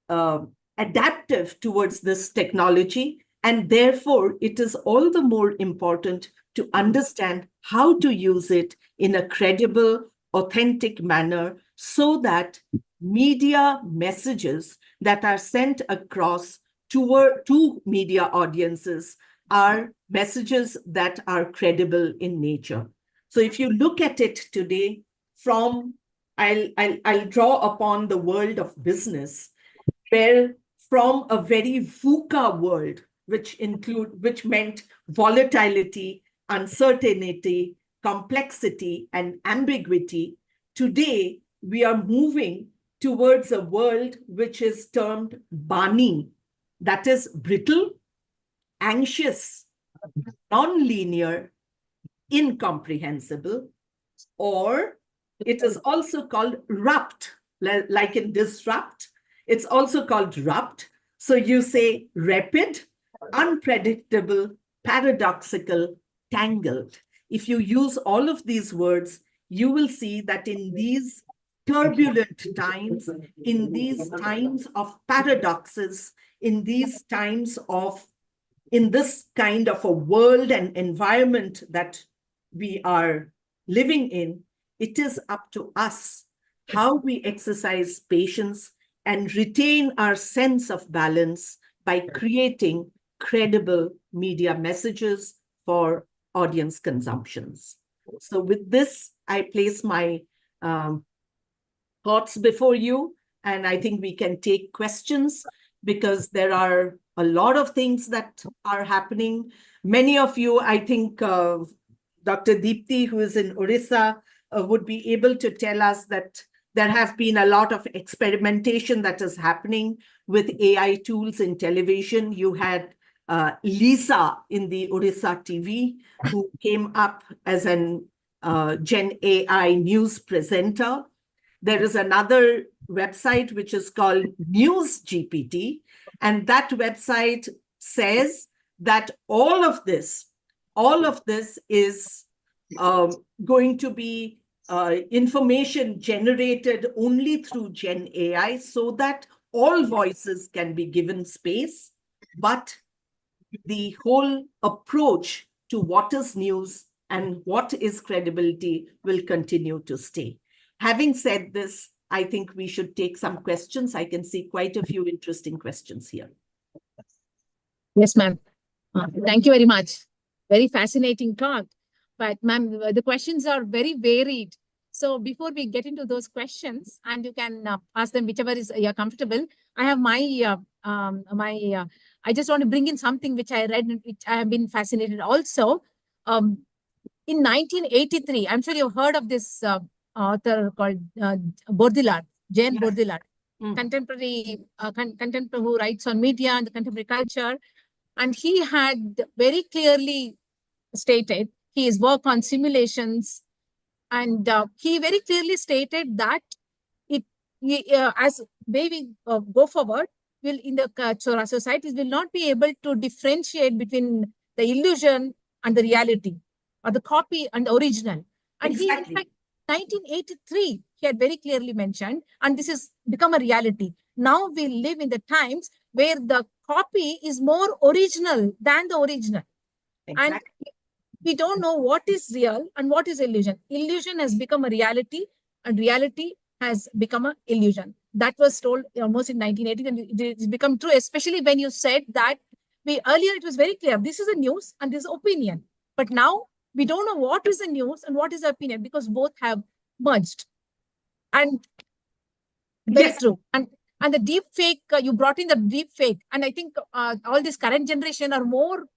adaptive towards this technology. And therefore, it is all the more important to understand how to use it in a credible, authentic manner so that media messages that are sent across to media audiences are messages that are credible in nature. So if you look at it today I'll draw upon the world of business, where from a very VUCA world, which meant volatility, uncertainty, complexity, and ambiguity, today we are moving towards a world which is termed BANI, that is brittle, anxious, non-linear, incomprehensible, or it is also called rupt, like in disrupt. It's also called rupt. So you say rapid, unpredictable, paradoxical, tangled. If you use all of these words, you will see that in these turbulent times, in these times of paradoxes, in this kind of a world and environment that we are living in, it is up to us how we exercise patience and retain our sense of balance by creating credible media messages for audience consumptions. So with this, I place my thoughts before you, and I think we can take questions because there are a lot of things that are happening. Many of you, I think, Dr. Deepti, who is in Orissa, would be able to tell us that there have been a lot of experimentation that is happening with AI tools in television. You had Lisa in the Orissa TV, who came up as an Gen AI news presenter. There is another website which is called News GPT, and that website says that all of this is going to be information generated only through Gen AI, so that all voices can be given space, but the whole approach to what is news and what is credibility will continue to stay. Having said this, I think we should take some questions. I can see quite a few interesting questions here. Yes, ma'am. Thank you very much. Very fascinating talk. But ma'am, the questions are very varied. So before we get into those questions, and you can ask them whichever is you're comfortable, I have I just want to bring in something which I read, which I have been fascinated also. In 1983, I'm sure you've heard of this author called Baudrillard, Jane Yes. Baudrillard, Mm. contemporary who writes on media and the contemporary culture. And he had very clearly stated his work on simulations, and he very clearly stated that as we go forward, will in the societies will not be able to differentiate between the illusion and the reality, or the copy and the original. And he, in fact, 1983, he had very clearly mentioned, and this has become a reality. Now we live in the times where the copy is more original than the original. Exactly. And we don't know what is real and what is illusion. Illusion has become a reality, and reality has become an illusion. That was told almost in 1980, and it's become true, especially when you said that earlier it was very clear, this is a news and this is opinion. But now we don't know what is the news and what is the opinion, because both have merged. And very true. And the deep fake, you brought in the deep fake. And I think all this current generation are more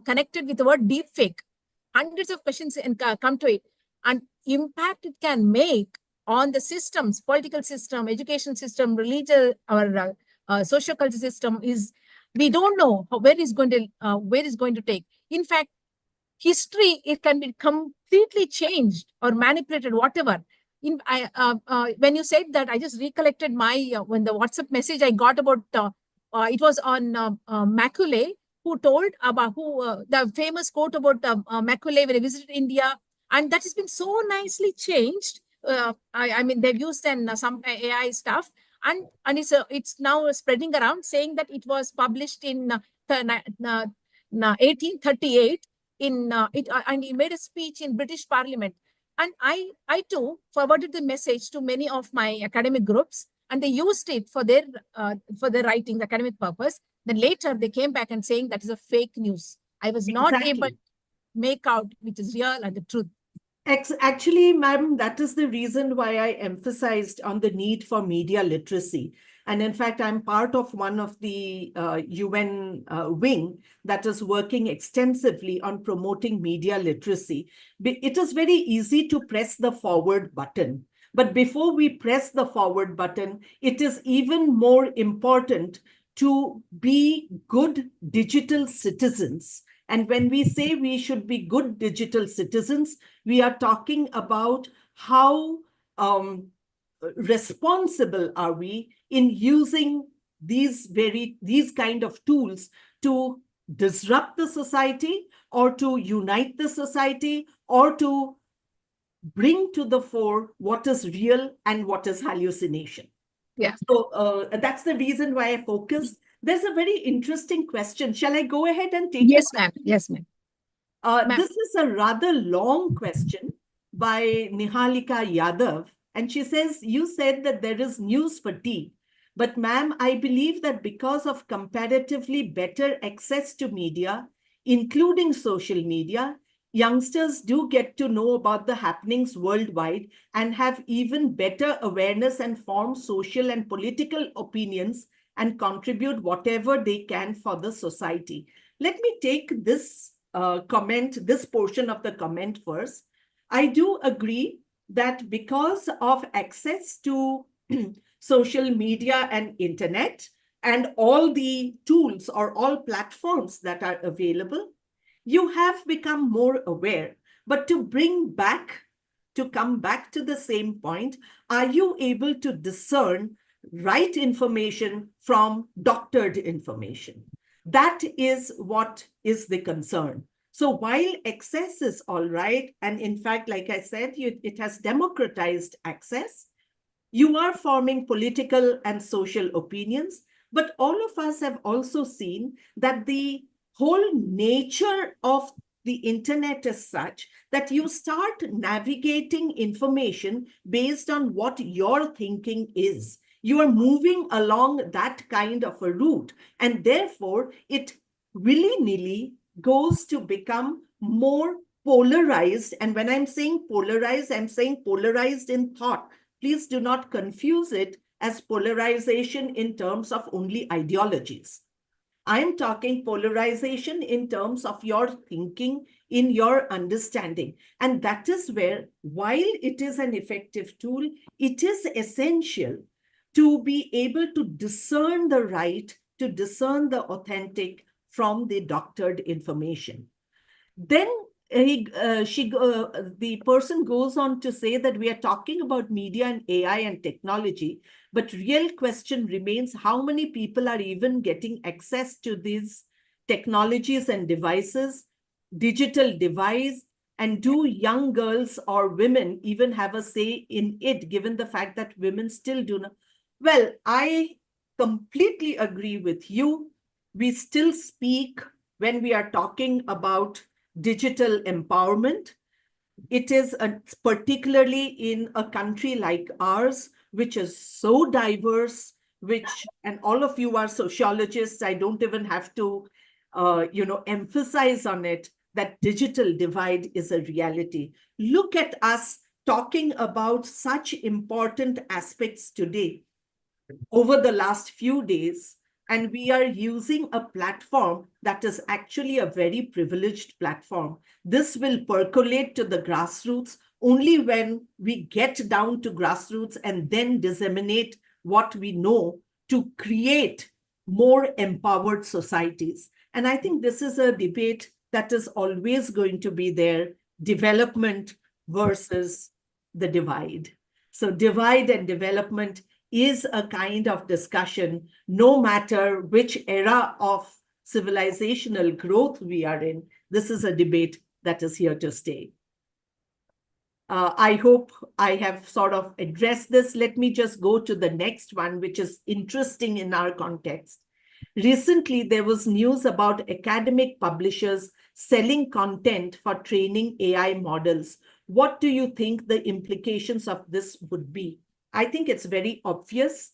connected with the word deep fake. Hundreds of questions come to it. And impact it can make on the systems, political system, education system, religious or social culture system is, we don't know where it's going to take. In fact, history, it can be completely changed or manipulated, whatever. When you said that, I just recollected when the WhatsApp message I got about, it was on Macaulay, who told about the famous quote about Macaulay when he visited India, and that has been so nicely changed. I mean, they've used some AI stuff, and it's now spreading around, saying that it was published in 1838 and he made a speech in British Parliament. And I too forwarded the message to many of my academic groups, and they used it for their writing, the academic purpose. Then later they came back and saying that is a fake news. I was not able to make out which is real and the truth. Actually, ma'am, that is the reason why I emphasized on the need for media literacy. And in fact, I'm part of one of the UN wing that is working extensively on promoting media literacy. It is very easy to press the forward button. But before we press the forward button, it is even more important to be good digital citizens. And when we say we should be good digital citizens, we are talking about how responsible are we in using these kind of tools to disrupt the society, or to unite the society, or to bring to the fore what is real and what is hallucination. Yeah. So that's the reason why I focused. There's a very interesting question. Shall I go ahead and take it? Yes, ma'am. Yes, ma'am. This is a rather long question by Nihalika Yadav. And she says, you said that there is news fatigue. But ma'am, I believe that because of comparatively better access to media, including social media, youngsters do get to know about the happenings worldwide and have even better awareness and form social and political opinions and contribute whatever they can for the society. Let me take this comment, this portion of the comment first. I do agree that because of access to social media and internet and all the tools or all platforms that are available, you have become more aware. But to come back to the same point, are you able to discern right information from doctored information? That is what is the concern. So while access is all right, and in fact, like I said, it has democratized access, you are forming political and social opinions, but all of us have also seen that the whole nature of the internet is such that you start navigating information based on what your thinking is. You are moving along that kind of a route, and therefore it willy-nilly goes to become more polarized. And when I'm saying polarized, I'm saying polarized in thought. Please do not confuse it as polarization in terms of only ideologies. I'm talking polarization in terms of your thinking, in your understanding. And that is where, while it is an effective tool, it is essential to be able to discern the right, to discern the authentic from the doctored information. Then the person goes on to say that we are talking about media and AI and technology, but real question remains, how many people are even getting access to these technologies and devices, digital device, and do young girls or women even have a say in it, given the fact that women still do not? Well, I completely agree with you. We still speak, when we are talking about digital empowerment, it is particularly in a country like ours, which is so diverse, and all of you are sociologists, I don't even have to emphasize on it, that digital divide is a reality. Look at us talking about such important aspects today over the last few days, and we are using a platform that is actually a very privileged platform. This will percolate to the grassroots only when we get down to grassroots and then disseminate what we know to create more empowered societies. And I think this is a debate that is always going to be there, development versus the divide. So divide and development is a kind of discussion, no matter which era of civilizational growth we are in. This is a debate that is here to stay. I hope I have sort of addressed this. Let me just go to the next one, which is interesting in our context. Recently, there was news about academic publishers selling content for training AI models. What do you think the implications of this would be? I think it's very obvious.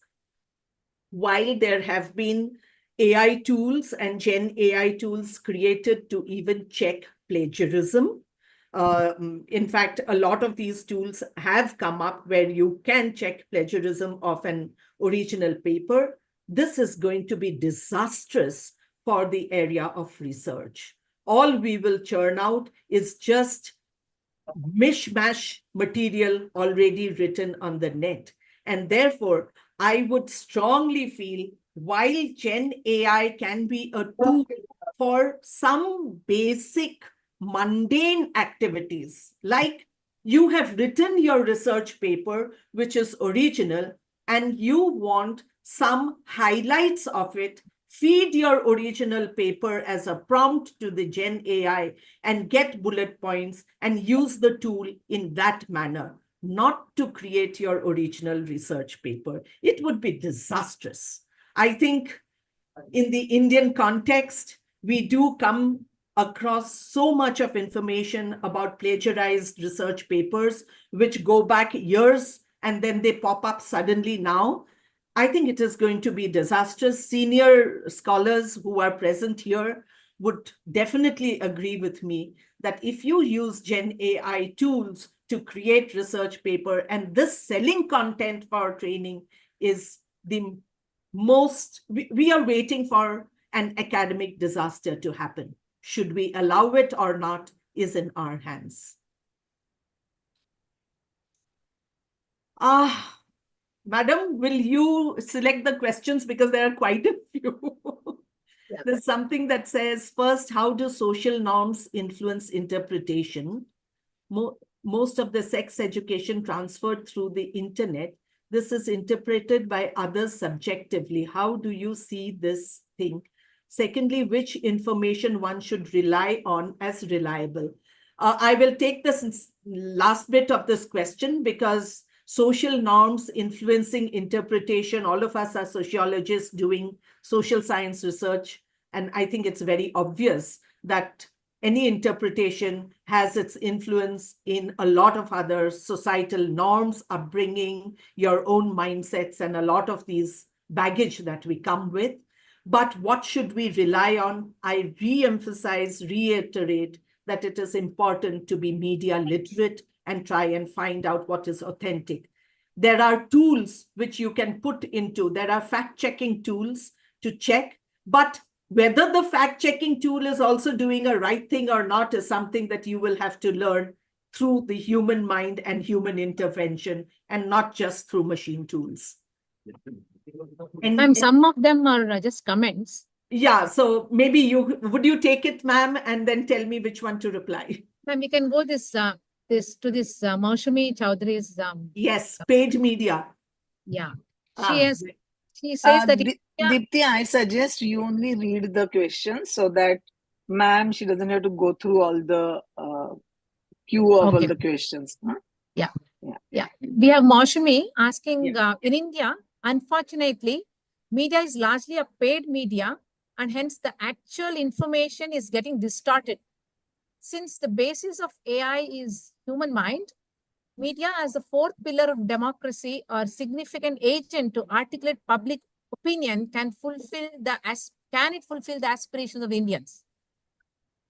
While there have been AI tools and Gen AI tools created to even check plagiarism, in fact, a lot of these tools have come up where you can check plagiarism of an original paper. This is going to be disastrous for the area of research. All we will churn out is just mishmash material already written on the net. And therefore, I would strongly feel, while Gen AI can be a tool for some basic mundane activities, like you have written your research paper, which is original, and you want some highlights of it, feed your original paper as a prompt to the Gen AI and get bullet points and use the tool in that manner, not to create your original research paper. It would be disastrous. I think in the Indian context, we do come across so much of information about plagiarized research papers, which go back years and then they pop up suddenly now. I think it is going to be disastrous. Senior scholars who are present here would definitely agree with me that if you use Gen AI tools to create research paper, and this selling content for training is the most, we are waiting for an academic disaster to happen. Should we allow it or not is in our hands. Madam, will you select the questions because there are quite a few? Yeah. There's something that says, first, how do social norms influence interpretation? Most of the sex education transferred through the internet. This is interpreted by others subjectively. How do you see this thing? Secondly, which information one should rely on as reliable? I will take this last bit of this question because social norms influencing interpretation, all of us are sociologists doing social science research, and I think it's very obvious that any interpretation has its influence in a lot of other societal norms, upbringing, your own mindsets, and a lot of these baggage that we come with. But what should we rely on? I re-emphasize, reiterate that it is important to be media literate and try and find out what is authentic. There are tools which you can put into, there are fact-checking tools to check, but whether the fact-checking tool is also doing a right thing or not is something that you will have to learn through the human mind and human intervention and not just through machine tools. Ma'am, some of them are just comments. Yeah, so maybe would you take it, ma'am, and then tell me which one to reply? Ma'am, we can go this Maushami Chowdhury's Yes, paid media. yeah. Ah, She says that Deepti, I suggest you only read the questions so that ma'am, she doesn't have to go through all the queue of all the questions. Huh? Yeah. We have Maushami asking, in India, unfortunately, media is largely a paid media, and hence the actual information is getting distorted. Since the basis of AI is human mind, media as a fourth pillar of democracy or significant agent to articulate public opinion can it fulfill the aspirations of Indians?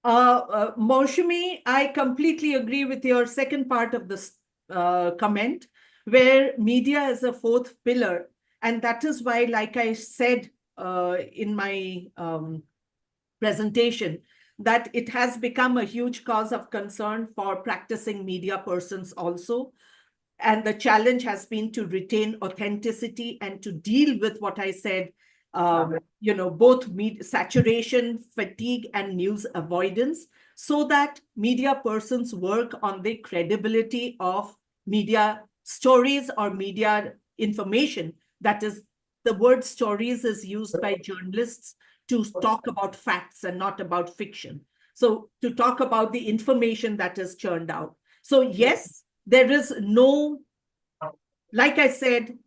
Maushami, I completely agree with your second part of this comment, where media is a fourth pillar. And that is why, like I said in my presentation, that it has become a huge cause of concern for practicing media persons also. And the challenge has been to retain authenticity and to deal with what I said, both saturation, fatigue, and news avoidance, so that media persons work on the credibility of media stories or media information. That is, the word stories is used by journalists to talk about facts and not about fiction. So to talk about the information that is churned out. So yes, there is no, like I said,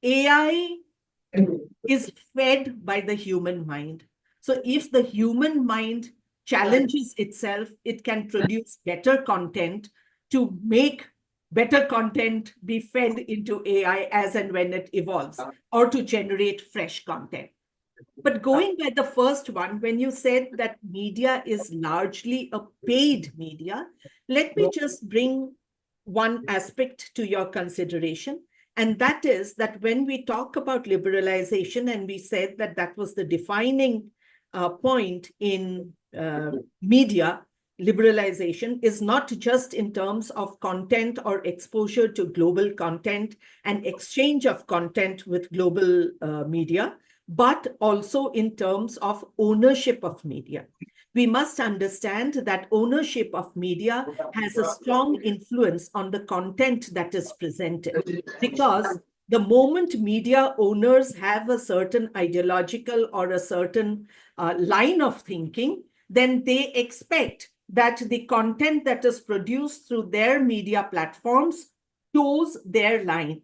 AI is fed by the human mind. So if the human mind challenges itself, it can produce better content to make better content be fed into AI as and when it evolves, or to generate fresh content. But going by the first one, when you said that media is largely a paid media, let me just bring one aspect to your consideration. And that is that when we talk about liberalization, and we said that that was the defining point in media, liberalization is not just in terms of content or exposure to global content and exchange of content with global media, but also in terms of ownership of media. We must understand that ownership of media has a strong influence on the content that is presented, because the moment media owners have a certain ideological or a certain line of thinking, then they expect that the content that is produced through their media platforms toes their line.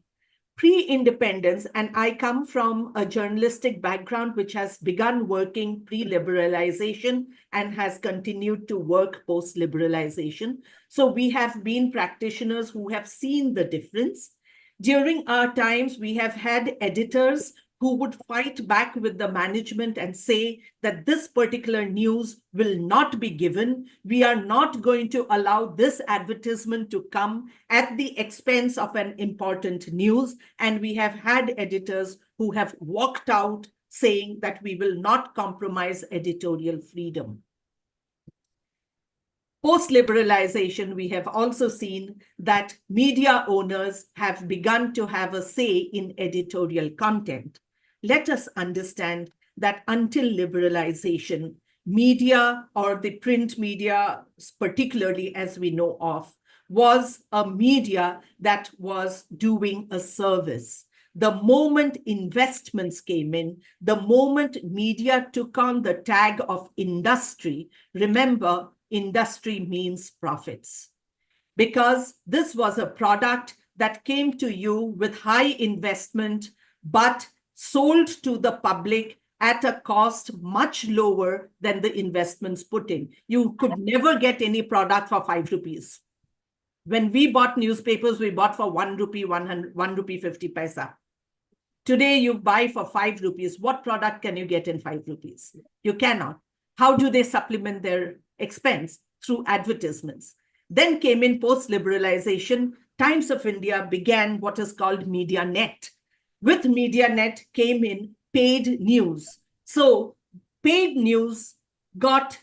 Pre-independence, and I come from a journalistic background which has begun working pre-liberalization and has continued to work post-liberalization. So we have been practitioners who have seen the difference. During our times, we have had editors who would fight back with the management and say that this particular news will not be given. We are not going to allow this advertisement to come at the expense of an important news. And we have had editors who have walked out saying that we will not compromise editorial freedom. Post-liberalization, we have also seen that media owners have begun to have a say in editorial content. Let us understand that until liberalization, media, or the print media, particularly as we know of, was a media that was doing a service. The moment investments came in, the moment media took on the tag of industry, remember, industry means profits. Because this was a product that came to you with high investment, but sold to the public at a cost much lower than the investments put in. You could never get any product for 5 rupees. When we bought newspapers, we bought for 1 rupee, 1 rupee 50 paisa. Today, you buy for 5 rupees. What product can you get in 5 rupees? You cannot. How do they supplement their expense? Through advertisements. Then came in post-liberalization, Times of India began what is called MediaNet. With MediaNet came in paid news. So paid news got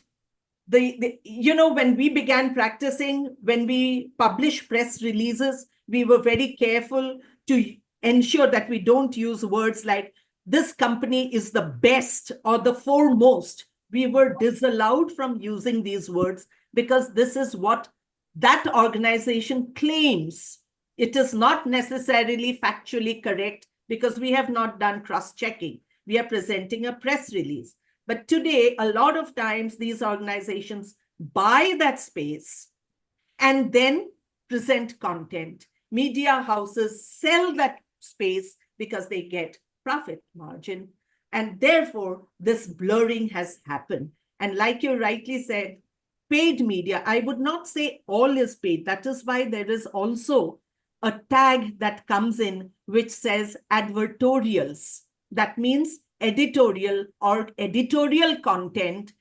when we began practicing, when we publish press releases, we were very careful to ensure that we don't use words like this company is the best or the foremost. We were disallowed from using these words because this is what that organization claims. It is not necessarily factually correct because we have not done cross-checking. We are presenting a press release. But today, a lot of times, these organizations buy that space and then present content. Media houses sell that space because they get profit margin. And therefore, this blurring has happened. And like you rightly said, paid media, I would not say all is paid. That is why there is also a tag that comes in which says advertorials. That means editorial or editorial content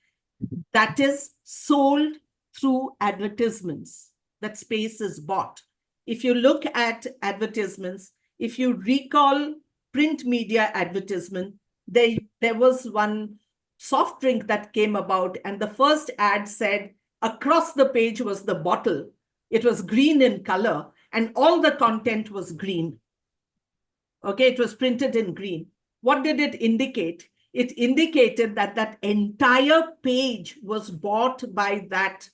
that is sold through advertisements. That space is bought. If you look at advertisements, if you recall print media advertisement, there was one soft drink that came about, and the first ad said across the page was the bottle. It was green in color, and all the content was green. Okay, it was printed in green. What did it indicate? It indicated that that entire page was bought by that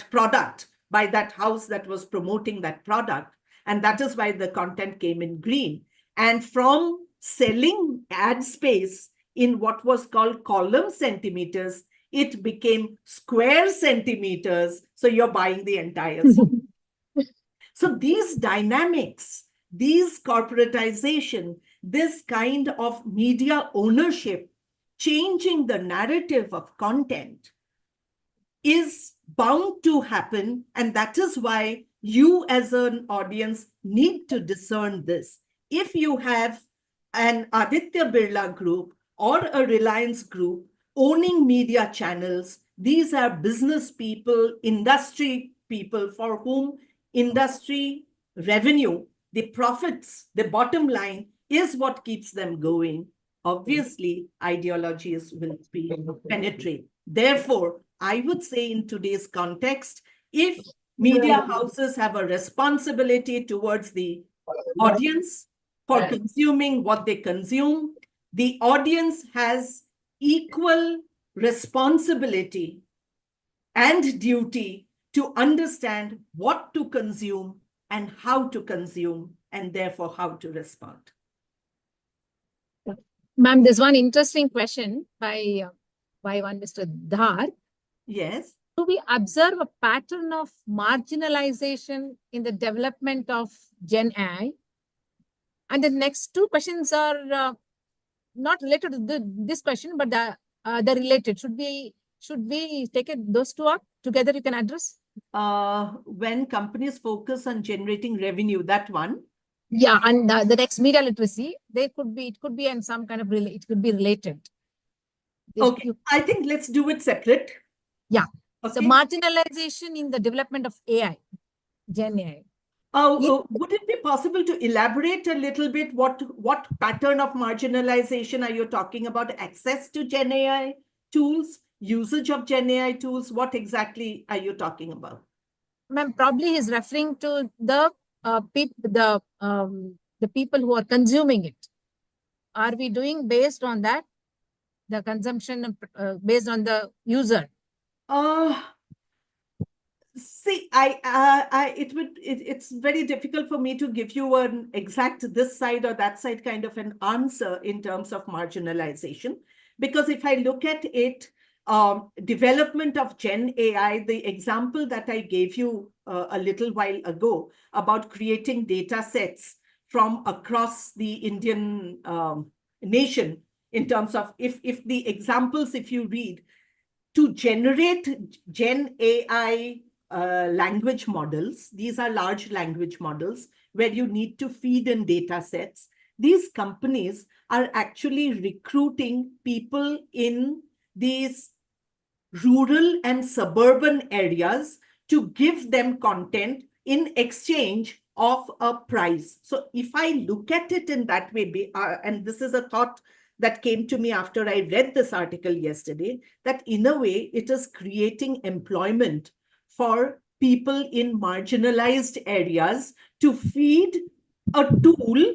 product, by that house that was promoting that product. And that is why the content came in green. And from selling ad space in what was called column centimeters, it became square centimeters. So you're buying the entire thing. So these dynamics, these corporatization, this kind of media ownership, changing the narrative of content is bound to happen. And that is why you as an audience need to discern this. If you have an Aditya Birla group or a Reliance group owning media channels, these are business people, industry people for whom industry revenue, the profits, the bottom line is what keeps them going. Obviously, ideologies will penetrate. Therefore, I would say in today's context, if media houses have a responsibility towards the audience for consuming what they consume, the audience has equal responsibility and duty to understand what to consume and how to consume, and therefore how to respond. Ma'am, there's one interesting question by one Mr. Dhar. Yes. Do we observe a pattern of marginalization in the development of Gen AI? And the next two questions are not related to this question, but they're related. Should we take those two up together? You can address. When companies focus on generating revenue, that one. Yeah, and the next media literacy, it could be in some kind of it could be related. Okay, I think let's do it separate. Yeah. Okay. So marginalization in the development of AI, Gen AI. Would it be possible to elaborate a little bit what pattern of marginalization are you talking about? Access to Gen AI tools? usage of Gen AI tools? What exactly are you talking about? Ma'am, probably he's referring to the people who are consuming it. Are we doing based on that, the consumption based on the user? See, it's very difficult for me to give you an exact this side or that side kind of an answer in terms of marginalization, because if I look at it, development of Gen AI, the example that I gave you a little while ago about creating data sets from across the Indian nation, in terms of if the examples, if you read, to generate Gen AI language models. These are large language models where you need to feed in data sets. These companies are actually recruiting people in these rural and suburban areas to give them content in exchange of a price. So if I look at it in that way, and this is a thought that came to me after I read this article yesterday, that in a way it is creating employment for people in marginalized areas to feed a tool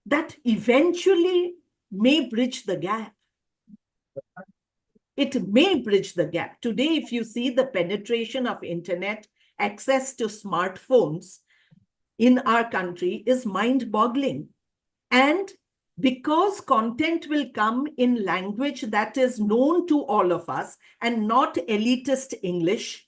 that eventually may bridge the gap. It may bridge the gap. Today, if you see the penetration of internet, access to smartphones in our country is mind-boggling. And because content will come in language that is known to all of us and not elitist English,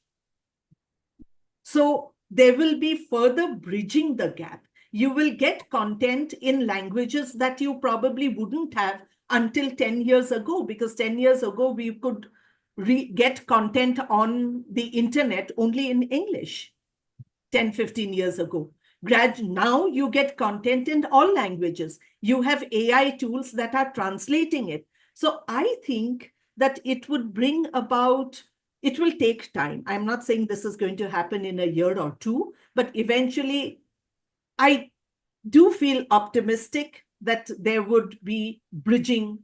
so there will be further bridging the gap. You will get content in languages that you probably wouldn't have until 10 years ago, because 10 years ago, we could get content on the internet only in English, 10, 15 years ago. Now you get content in all languages. You have AI tools that are translating it. So I think that it would bring about, it will take time. I'm not saying this is going to happen in a year or two, but eventually I do feel optimistic that there would be bridging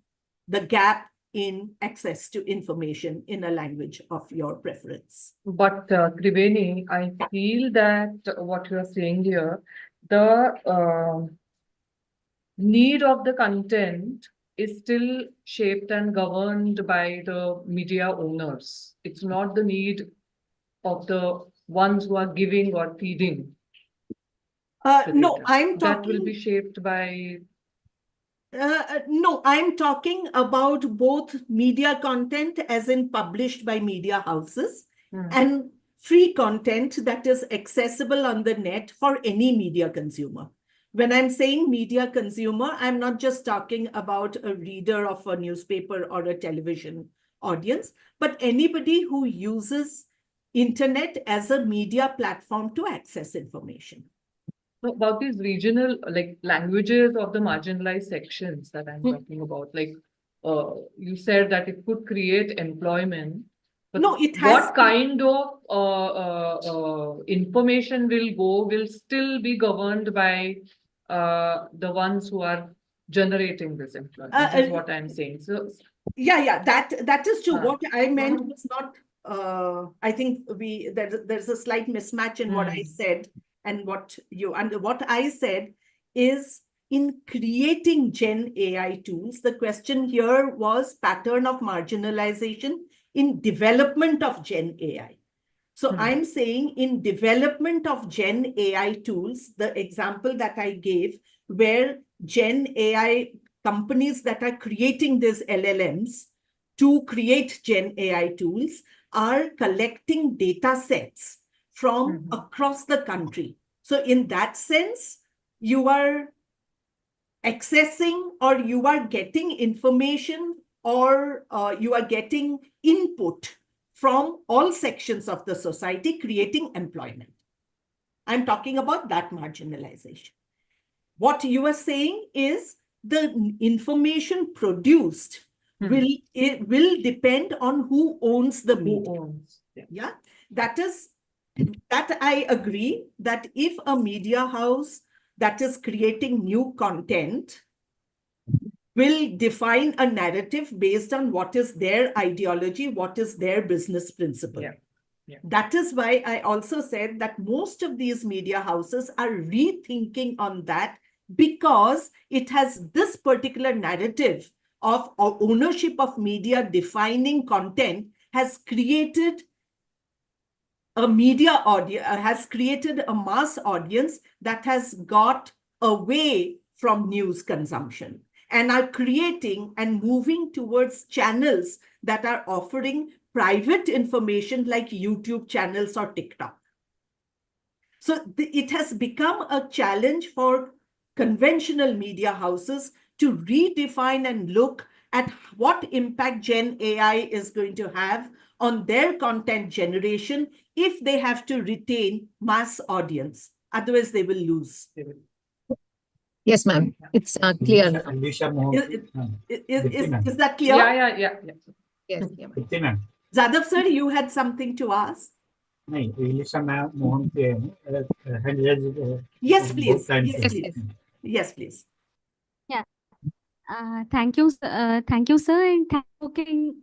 the gap in access to information in a language of your preference. But Triveni, I feel that what you are saying here, the need of the content is still shaped and governed by the media owners. It's not the need of the ones who are giving or feeding. No, data. I'm That will talking. be shaped by. No, I'm talking about both media content, as in published by media houses, and free content that is accessible on the net for any media consumer. When I'm saying media consumer, I'm not just talking about a reader of a newspaper or a television audience, but anybody who uses internet as a media platform to access information. So about these regional like languages of the marginalized sections that I'm talking about, like you said that it could create employment. But no, it has. What kind of information will still be governed by the ones who are generating this employment, is what I'm saying. So yeah, that is true. What I meant was not. I think there's a slight mismatch in what I said and what I said is, in creating Gen AI tools, the question here was pattern of marginalization in development of Gen AI. So I'm saying in development of Gen AI tools, the example that I gave, where Gen AI companies that are creating these LLMs to create Gen AI tools are collecting data sets from across the country. So in that sense, you are accessing or you are getting information or you are getting input from all sections of the society, creating employment. I'm talking about that marginalization. What you are saying is the information produced will depend on who owns the media. Yeah, that I agree that if a media house that is creating new content will define a narrative based on what is their ideology, what is their business principle. Yeah. Yeah. That is why I also said that most of these media houses are rethinking on that, because it has this particular narrative of ownership of media defining content has created a media audience, has created a mass audience that has got away from news consumption and are creating and moving towards channels that are offering private information like YouTube channels or TikTok. So it has become a challenge for conventional media houses to redefine and look at what impact Gen AI is going to have on their content generation if they have to retain mass audience. Otherwise, they will lose. Yes, ma'am. It's clear now. Is that clear? Yeah. Yes, yeah, ma'am. Jadhav sir, you had something to ask? Yes, please. Yes, please. Yeah. Thank you, sir, and thank you for giving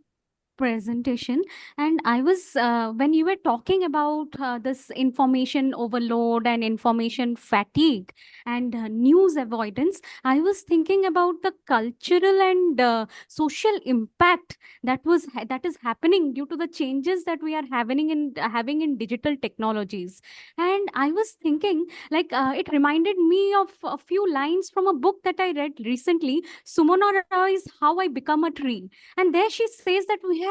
presentation. And I was when you were talking about this information overload and information fatigue and news avoidance, I was thinking about the cultural and social impact that is happening due to the changes that we are having in digital technologies. And I was thinking, like, it reminded me of a few lines from a book that I read recently, Sumona Roy's How I Become a Tree. And there she says that we have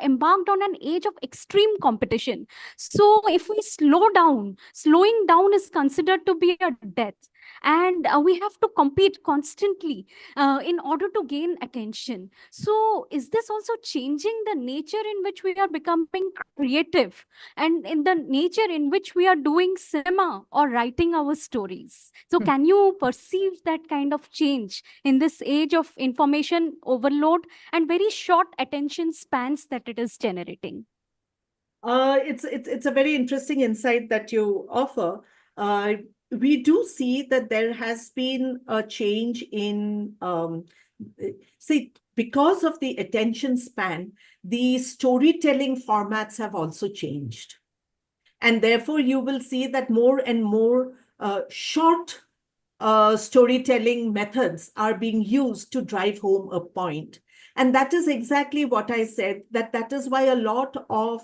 embarked on an age of extreme competition. So if we slow down, slowing down is considered to be a death. And we have to compete constantly in order to gain attention. So is this also changing the nature in which we are becoming creative and in the nature in which we are doing cinema or writing our stories? So can you perceive that kind of change in this age of information overload and very short attention spans that it is generating? It's a very interesting insight that you offer. We do see that there has been a change in, see, because of the attention span, the storytelling formats have also changed. And therefore, you will see that more and more short storytelling methods are being used to drive home a point. And that is exactly what I said, that is why a lot of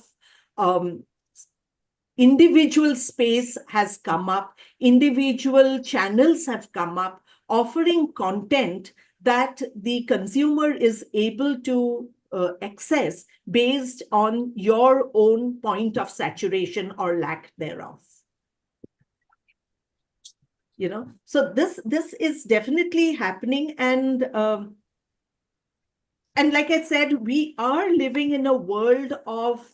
individual space has come up, individual channels have come up, offering content that the consumer is able to access based on your own point of saturation or lack thereof. You know, so this is definitely happening, and like I said, we are living in a world of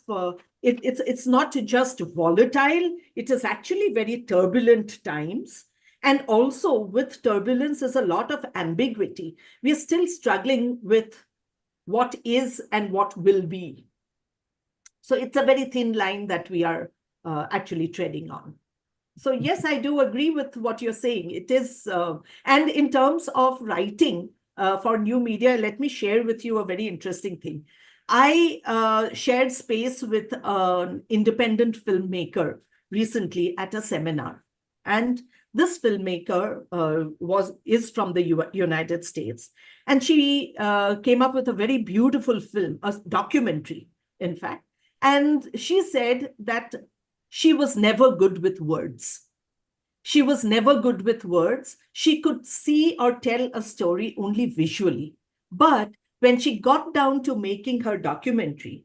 it's not just volatile, it is actually very turbulent times. And also with turbulence is a lot of ambiguity. We are still struggling with what is and what will be. So it's a very thin line that we are actually treading on. So yes, I do agree with what you're saying. It is, and in terms of writing for new media, let me share with you a very interesting thing. I shared space with an independent filmmaker recently at a seminar. And this filmmaker is from the United States. And she came up with a very beautiful film, a documentary, in fact. And she said that she was never good with words. She was never good with words. She could see or tell a story only visually. But when she got down to making her documentary,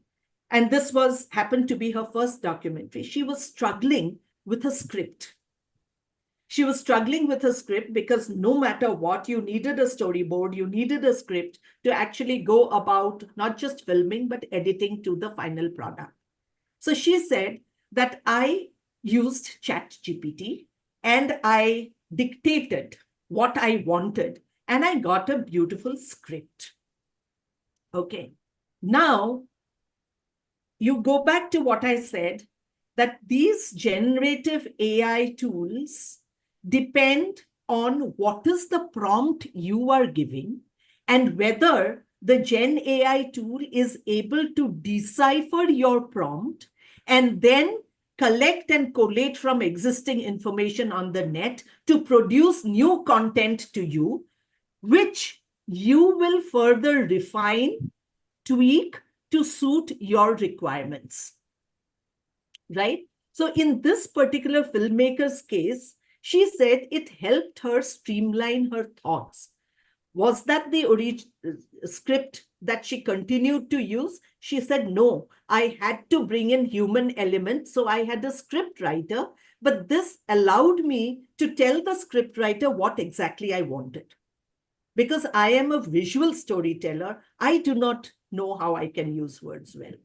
and this happened to be her first documentary, she was struggling with a script. She was struggling with a script because no matter what, you needed a storyboard, you needed a script to actually go about not just filming, but editing to the final product. So she said that I used ChatGPT and I dictated what I wanted and I got a beautiful script. Okay. Now, you go back to what I said, that these generative AI tools depend on what is the prompt you are giving and whether the Gen AI tool is able to decipher your prompt and then collect and collate from existing information on the net to produce new content to you, which you will further refine, tweak to suit your requirements, right? So in this particular filmmaker's case, she said it helped her streamline her thoughts. Was that the original script that she continued to use? She said, no, I had to bring in human elements. So I had a script writer, but this allowed me to tell the script writer what exactly I wanted. Because I am a visual storyteller, I do not know how I can use words well.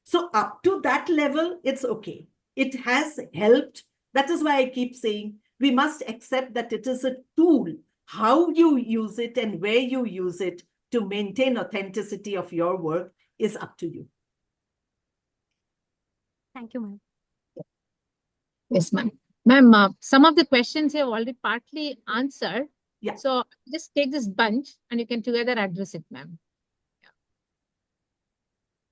So up to that level, it's okay. It has helped. That is why I keep saying we must accept that it is a tool. How you use it and where you use it to maintain authenticity of your work is up to you. Thank you, ma'am. Yes, ma'am. Ma'am, some of the questions you have already partly answered. Yeah. So just take this bunch and you can together address it, ma'am. Yeah.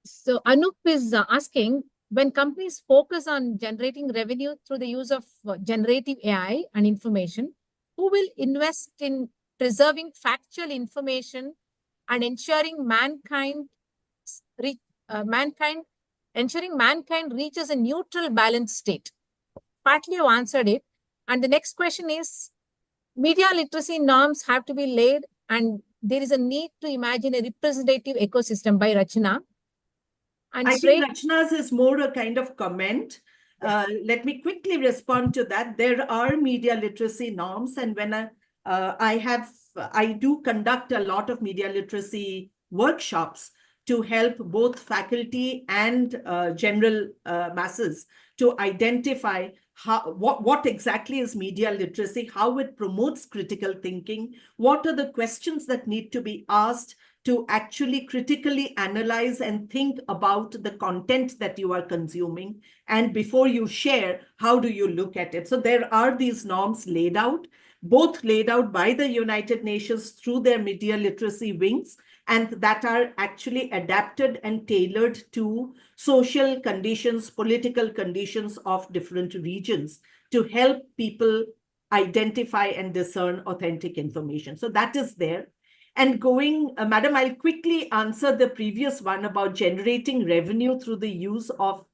So Anup is asking, when companies focus on generating revenue through the use of generative AI and information, who will invest in preserving factual information and ensuring mankind reaches a neutral balanced state? Partly you answered it. And the next question is, media literacy norms have to be laid and there is a need to imagine a representative ecosystem by Rachna. And I think Rachna's is more a kind of comment. Let me quickly respond to that. There are media literacy norms, and when I do conduct a lot of media literacy workshops to help both faculty and general masses to identify what exactly is media literacy, how it promotes critical thinking, what are the questions that need to be asked to actually critically analyze and think about the content that you are consuming. And before you share, how do you look at it? So there are these norms laid out, both laid out by the United Nations through their media literacy wings, and that are actually adapted and tailored to social conditions, political conditions of different regions to help people identify and discern authentic information. So that is there. And going, Madam, I'll quickly answer the previous one about generating revenue through the use of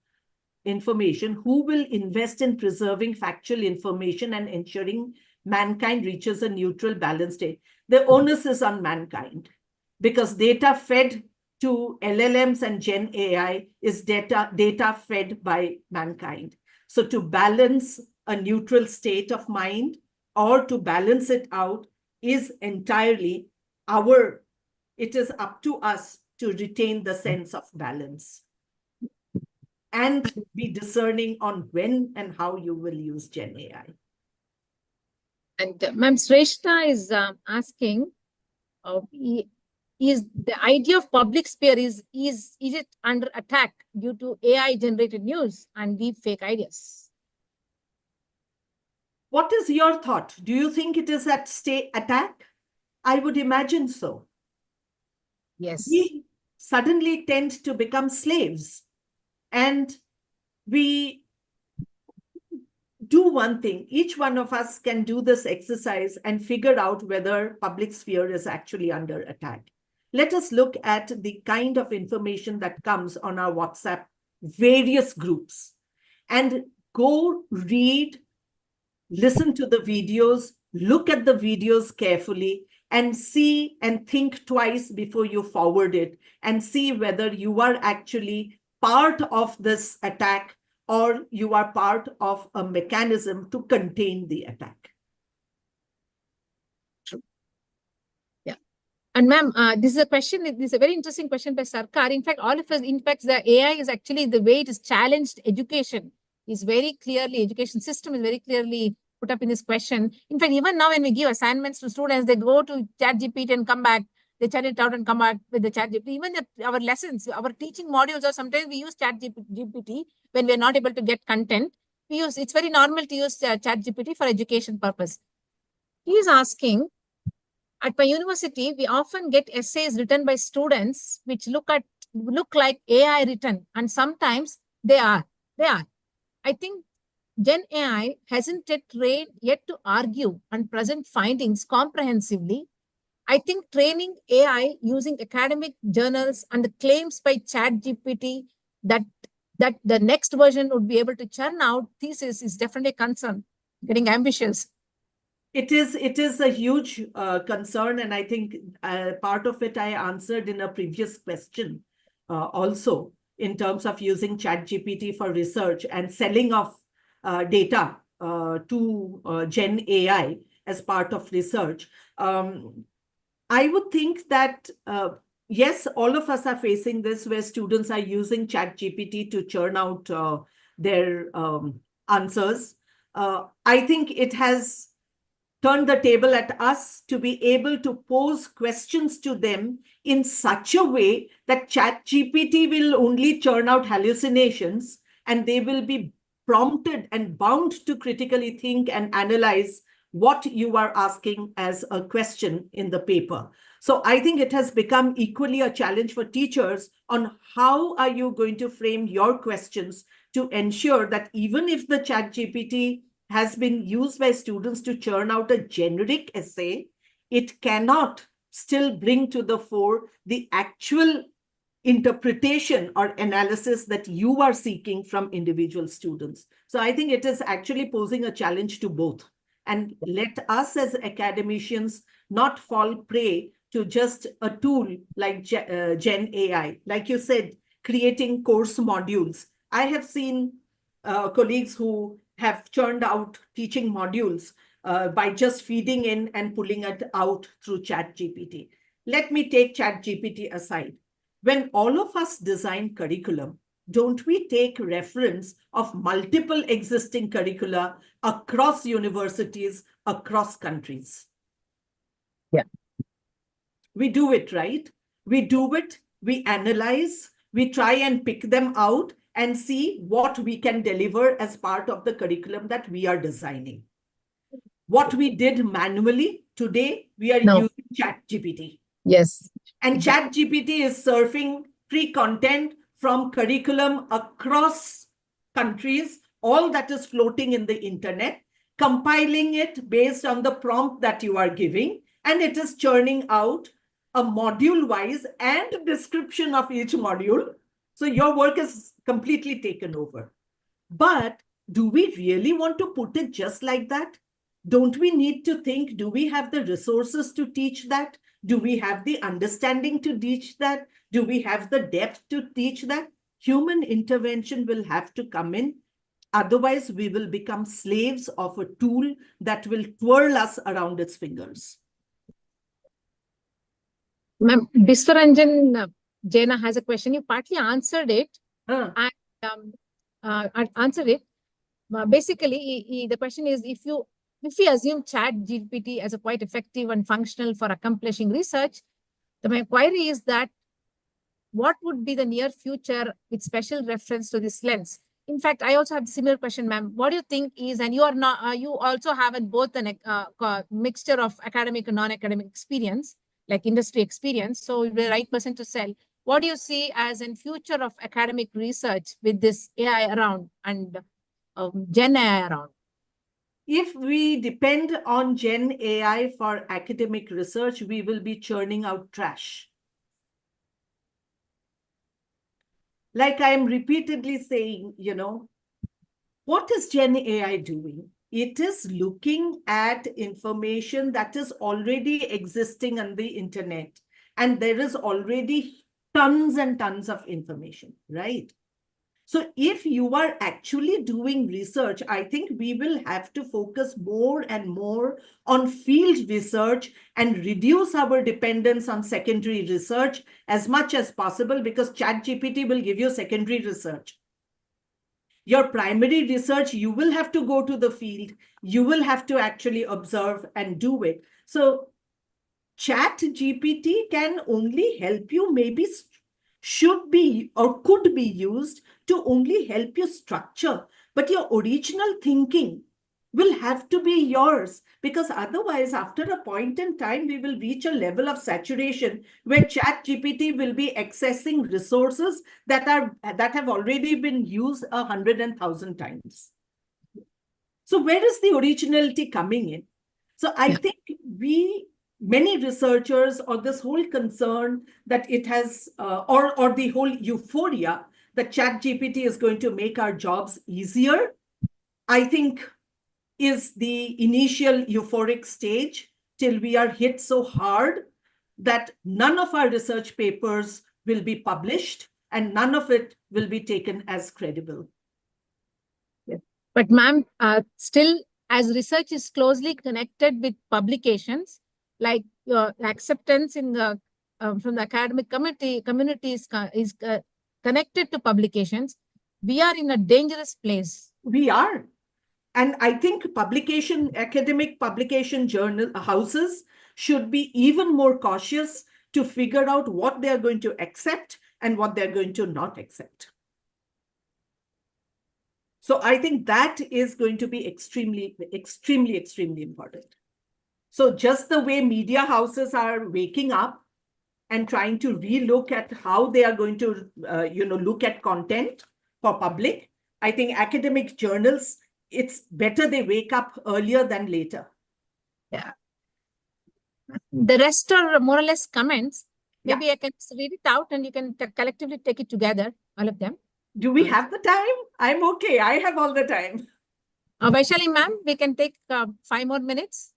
information. Who will invest in preserving factual information and ensuring mankind reaches a neutral, balanced state? The onus is on mankind, because data fed to LLMs and Gen AI is data fed by mankind. So to balance a neutral state of mind or to balance it out is entirely it is up to us to retain the sense of balance and be discerning on when and how you will use Gen AI. And Ma'am Shrestha is asking, is the idea of public sphere, is it under attack due to AI generated news and deep fake ideas? What is your thought? Do you think it is at attack? I would imagine so. Yes. We suddenly tend to become slaves, and we do one thing. Each one of us can do this exercise and figure out whether public sphere is actually under attack. Let us look at the kind of information that comes on our WhatsApp, various groups, and go read, listen to the videos, look at the videos carefully, and see and think twice before you forward it, and see whether you are actually part of this attack or you are part of a mechanism to contain the attack. True. Yeah. And ma'am, this is a question, this is a very interesting question by Sarkar. In fact, all of us, in fact, the AI is actually the way it is challenged education is very clearly, education system is very clearly put up in this question. In fact, even now when we give assignments to students, they go to ChatGPT and come back, they chat it out and come back with the ChatGPT. Even our lessons, our teaching modules, or sometimes we use ChatGPT when we're not able to get content. It's very normal to use ChatGPT for education purpose. He is asking, at my university, we often get essays written by students which look like AI written, and sometimes they are. I think Gen AI hasn't yet trained yet to argue and present findings comprehensively. I think training AI using academic journals and the claims by ChatGPT that the next version would be able to churn out thesis is definitely a concern. Getting ambitious. It is a huge concern, and I think part of it I answered in a previous question also, in terms of using ChatGPT for research and selling of data to Gen AI as part of research. I would think that, yes, all of us are facing this, where students are using ChatGPT to churn out their answers. I think it has turned the table at us to be able to pose questions to them in such a way that ChatGPT will only churn out hallucinations, and they will be prompted and bound to critically think and analyze what you are asking as a question in the paper. So I think it has become equally a challenge for teachers on how are you going to frame your questions to ensure that even if the ChatGPT has been used by students to churn out a generic essay, it cannot still bring to the fore the actual interpretation or analysis that you are seeking from individual students. So I think it is actually posing a challenge to both. And let us as academicians not fall prey to just a tool like Gen AI. Like you said, creating course modules. I have seen colleagues who have churned out teaching modules by just feeding in and pulling it out through ChatGPT. Let me take ChatGPT aside. When all of us design curriculum, don't we take reference of multiple existing curricula across universities, across countries? Yeah. We do it, right? We do it, we analyze, we try and pick them out and see what we can deliver as part of the curriculum that we are designing. What we did manually, today we are using ChatGPT. Yes. And ChatGPT is surfing free content from curriculum across countries, all that is floating in the internet, compiling it based on the prompt that you are giving, and it is churning out a module-wise and description of each module. So your work is completely taken over. But do we really want to put it just like that? Don't we need to think, do we have the resources to teach that? Do we have the understanding to teach that? Do we have the depth to teach that? Human intervention will have to come in. Otherwise, we will become slaves of a tool that will twirl us around its fingers. Ma'am, Biswaranjan Jaina has a question. You partly answered it. I answered it. Basically, the question is, if we assume ChatGPT as a quite effective and functional for accomplishing research, my query is that what would be the near future with special reference to this lens? In fact, I also have a similar question, ma'am. What do you think is, and you are not, you also have both a mixture of academic and non-academic experience, like industry experience. So you're the right person to sell. What do you see as in future of academic research with this AI around and Gen AI around? If we depend on Gen AI for academic research, we will be churning out trash. Like I am repeatedly saying, what is Gen AI doing? It is looking at information that is already existing on the internet. And there is already tons and tons of information, right? So if you are actually doing research, I think we will have to focus more and more on field research and reduce our dependence on secondary research as much as possible, because ChatGPT will give you secondary research. Your primary research, you will have to go to the field. You will have to actually observe and do it. So ChatGPT can only help you, maybe should be or could be used to only help you structure. But your original thinking, will have to be yours, because otherwise, after a point in time, we will reach a level of saturation where ChatGPT will be accessing resources that have already been used 100 and 1,000 times. So where is the originality coming in? So I think many researchers, or this whole concern that it has, or the whole euphoria that ChatGPT is going to make our jobs easier, I think is the initial euphoric stage till we are hit so hard that none of our research papers will be published and none of it will be taken as credible. But ma'am, still, as research is closely connected with publications, like acceptance in the from the academic community is connected to publications, we are in a dangerous place. We are. And I think academic publication journal houses should be even more cautious to figure out what they are going to accept and what they're going to not accept. So I think that is going to be extremely, extremely, extremely important. So just the way media houses are waking up and trying to relook at how they are going to, look at content for public, I think academic journals, it's better they wake up earlier than later. Yeah. The rest are more or less comments. Maybe I can read it out and you can collectively take it together, all of them. Do we have the time? I'm okay. I have all the time. Vaishali ma'am, we can take 5 more minutes.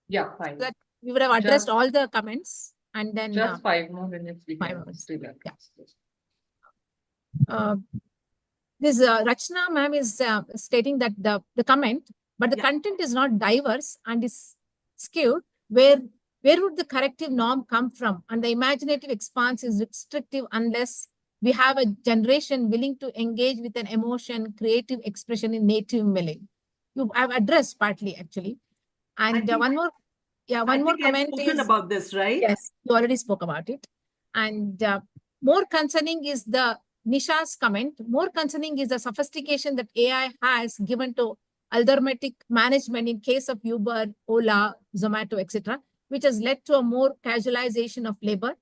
Yeah, fine. So that we would have addressed all the comments, and then just 5 more minutes. We 5 can minutes. do that. Yeah. This Rachna ma'am is stating that the comment, but the content is not diverse and is skewed. Where would the corrective norm come from? And the imaginative expanse is restrictive unless we have a generation willing to engage with an emotion, creative expression in native meaning. You have addressed partly, actually. And one more comment is about this, right? Yes, you already spoke about it. And more concerning is the Nisha's comment. More concerning is the sophistication that AI has given to algorithmic management in case of Uber, Ola, Zomato, etc., which has led to a more casualization of labor.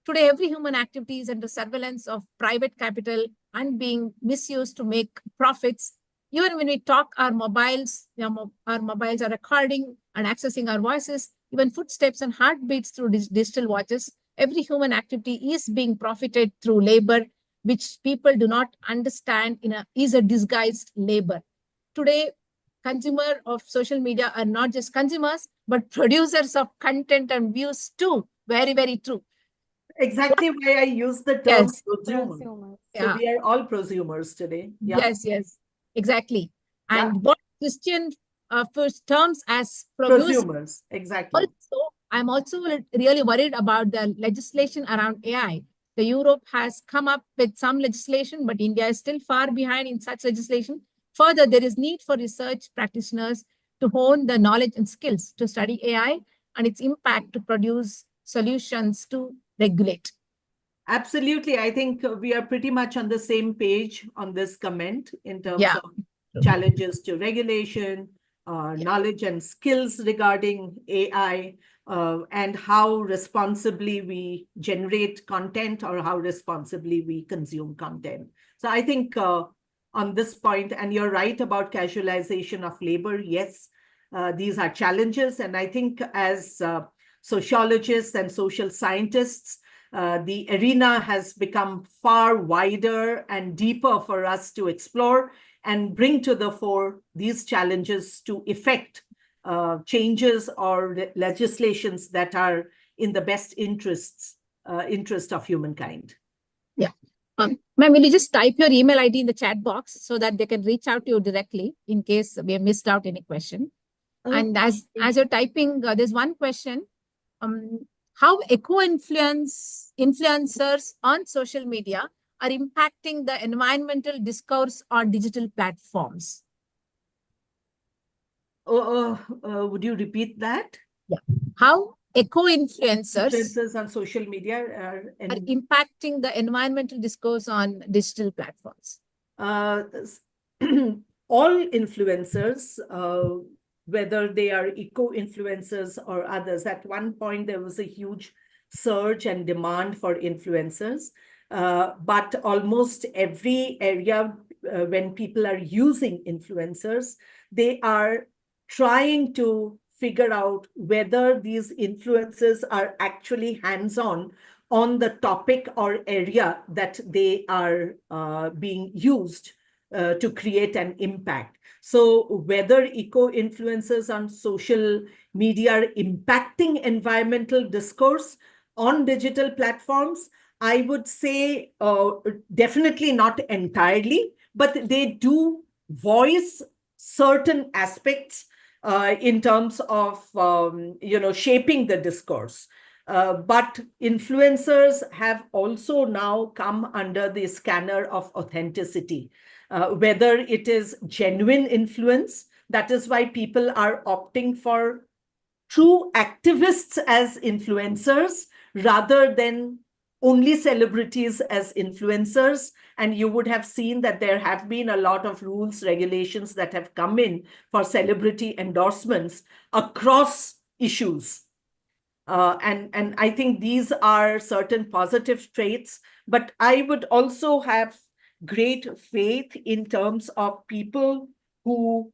Today, every human activity is under surveillance of private capital and being misused to make profits. Even when we talk, our mobiles are recording and accessing our voices, even footsteps and heartbeats through digital watches. Every human activity is being profited through labor, which people do not understand is a disguised labor. Today, consumers of social media are not just consumers, but producers of content and views too. Very, very true. Exactly why I use the term prosumer. So we are all prosumers today. Yeah. Yes, exactly. And what Christian first terms as prosumers, exactly. Also, I'm also really worried about the legislation around AI. The Europe has come up with some legislation, but India is still far behind in such legislation. Further, there is need for research practitioners to hone the knowledge and skills to study AI and its impact to produce solutions to regulate. Absolutely. I think we are pretty much on the same page on this comment in terms of challenges to regulation, knowledge and skills regarding AI, and how responsibly we generate content or how responsibly we consume content. So I think on this point, and you're right about casualization of labor, yes, these are challenges. And I think as sociologists and social scientists, the arena has become far wider and deeper for us to explore and bring to the fore these challenges to effect changes or legislations that are in the best interest of humankind. Yeah. Ma'am, will you just type your email ID in the chat box so that they can reach out to you directly in case we have missed out any question? And as you're typing, there's one question. How eco-influencers on social media are impacting the environmental discourse on digital platforms? Would you repeat that? Yeah. How eco-influencers on social media are impacting the environmental discourse on digital platforms? all influencers, whether they are eco-influencers or others. At one point, there was a huge surge and demand for influencers, but almost every area, when people are using influencers, they are trying to figure out whether these influencers are actually hands-on on the topic or area that they are being used to create an impact. So whether eco-influencers on social media are impacting environmental discourse on digital platforms, I would say definitely not entirely, but they do voice certain aspects in terms of shaping the discourse. But influencers have also now come under the scanner of authenticity, whether it is genuine influence. That is why people are opting for true activists as influencers rather than only celebrities as influencers. And you would have seen that there have been a lot of rules, regulations that have come in for celebrity endorsements across issues. And I think these are certain positive traits, but I would also have great faith in terms of people who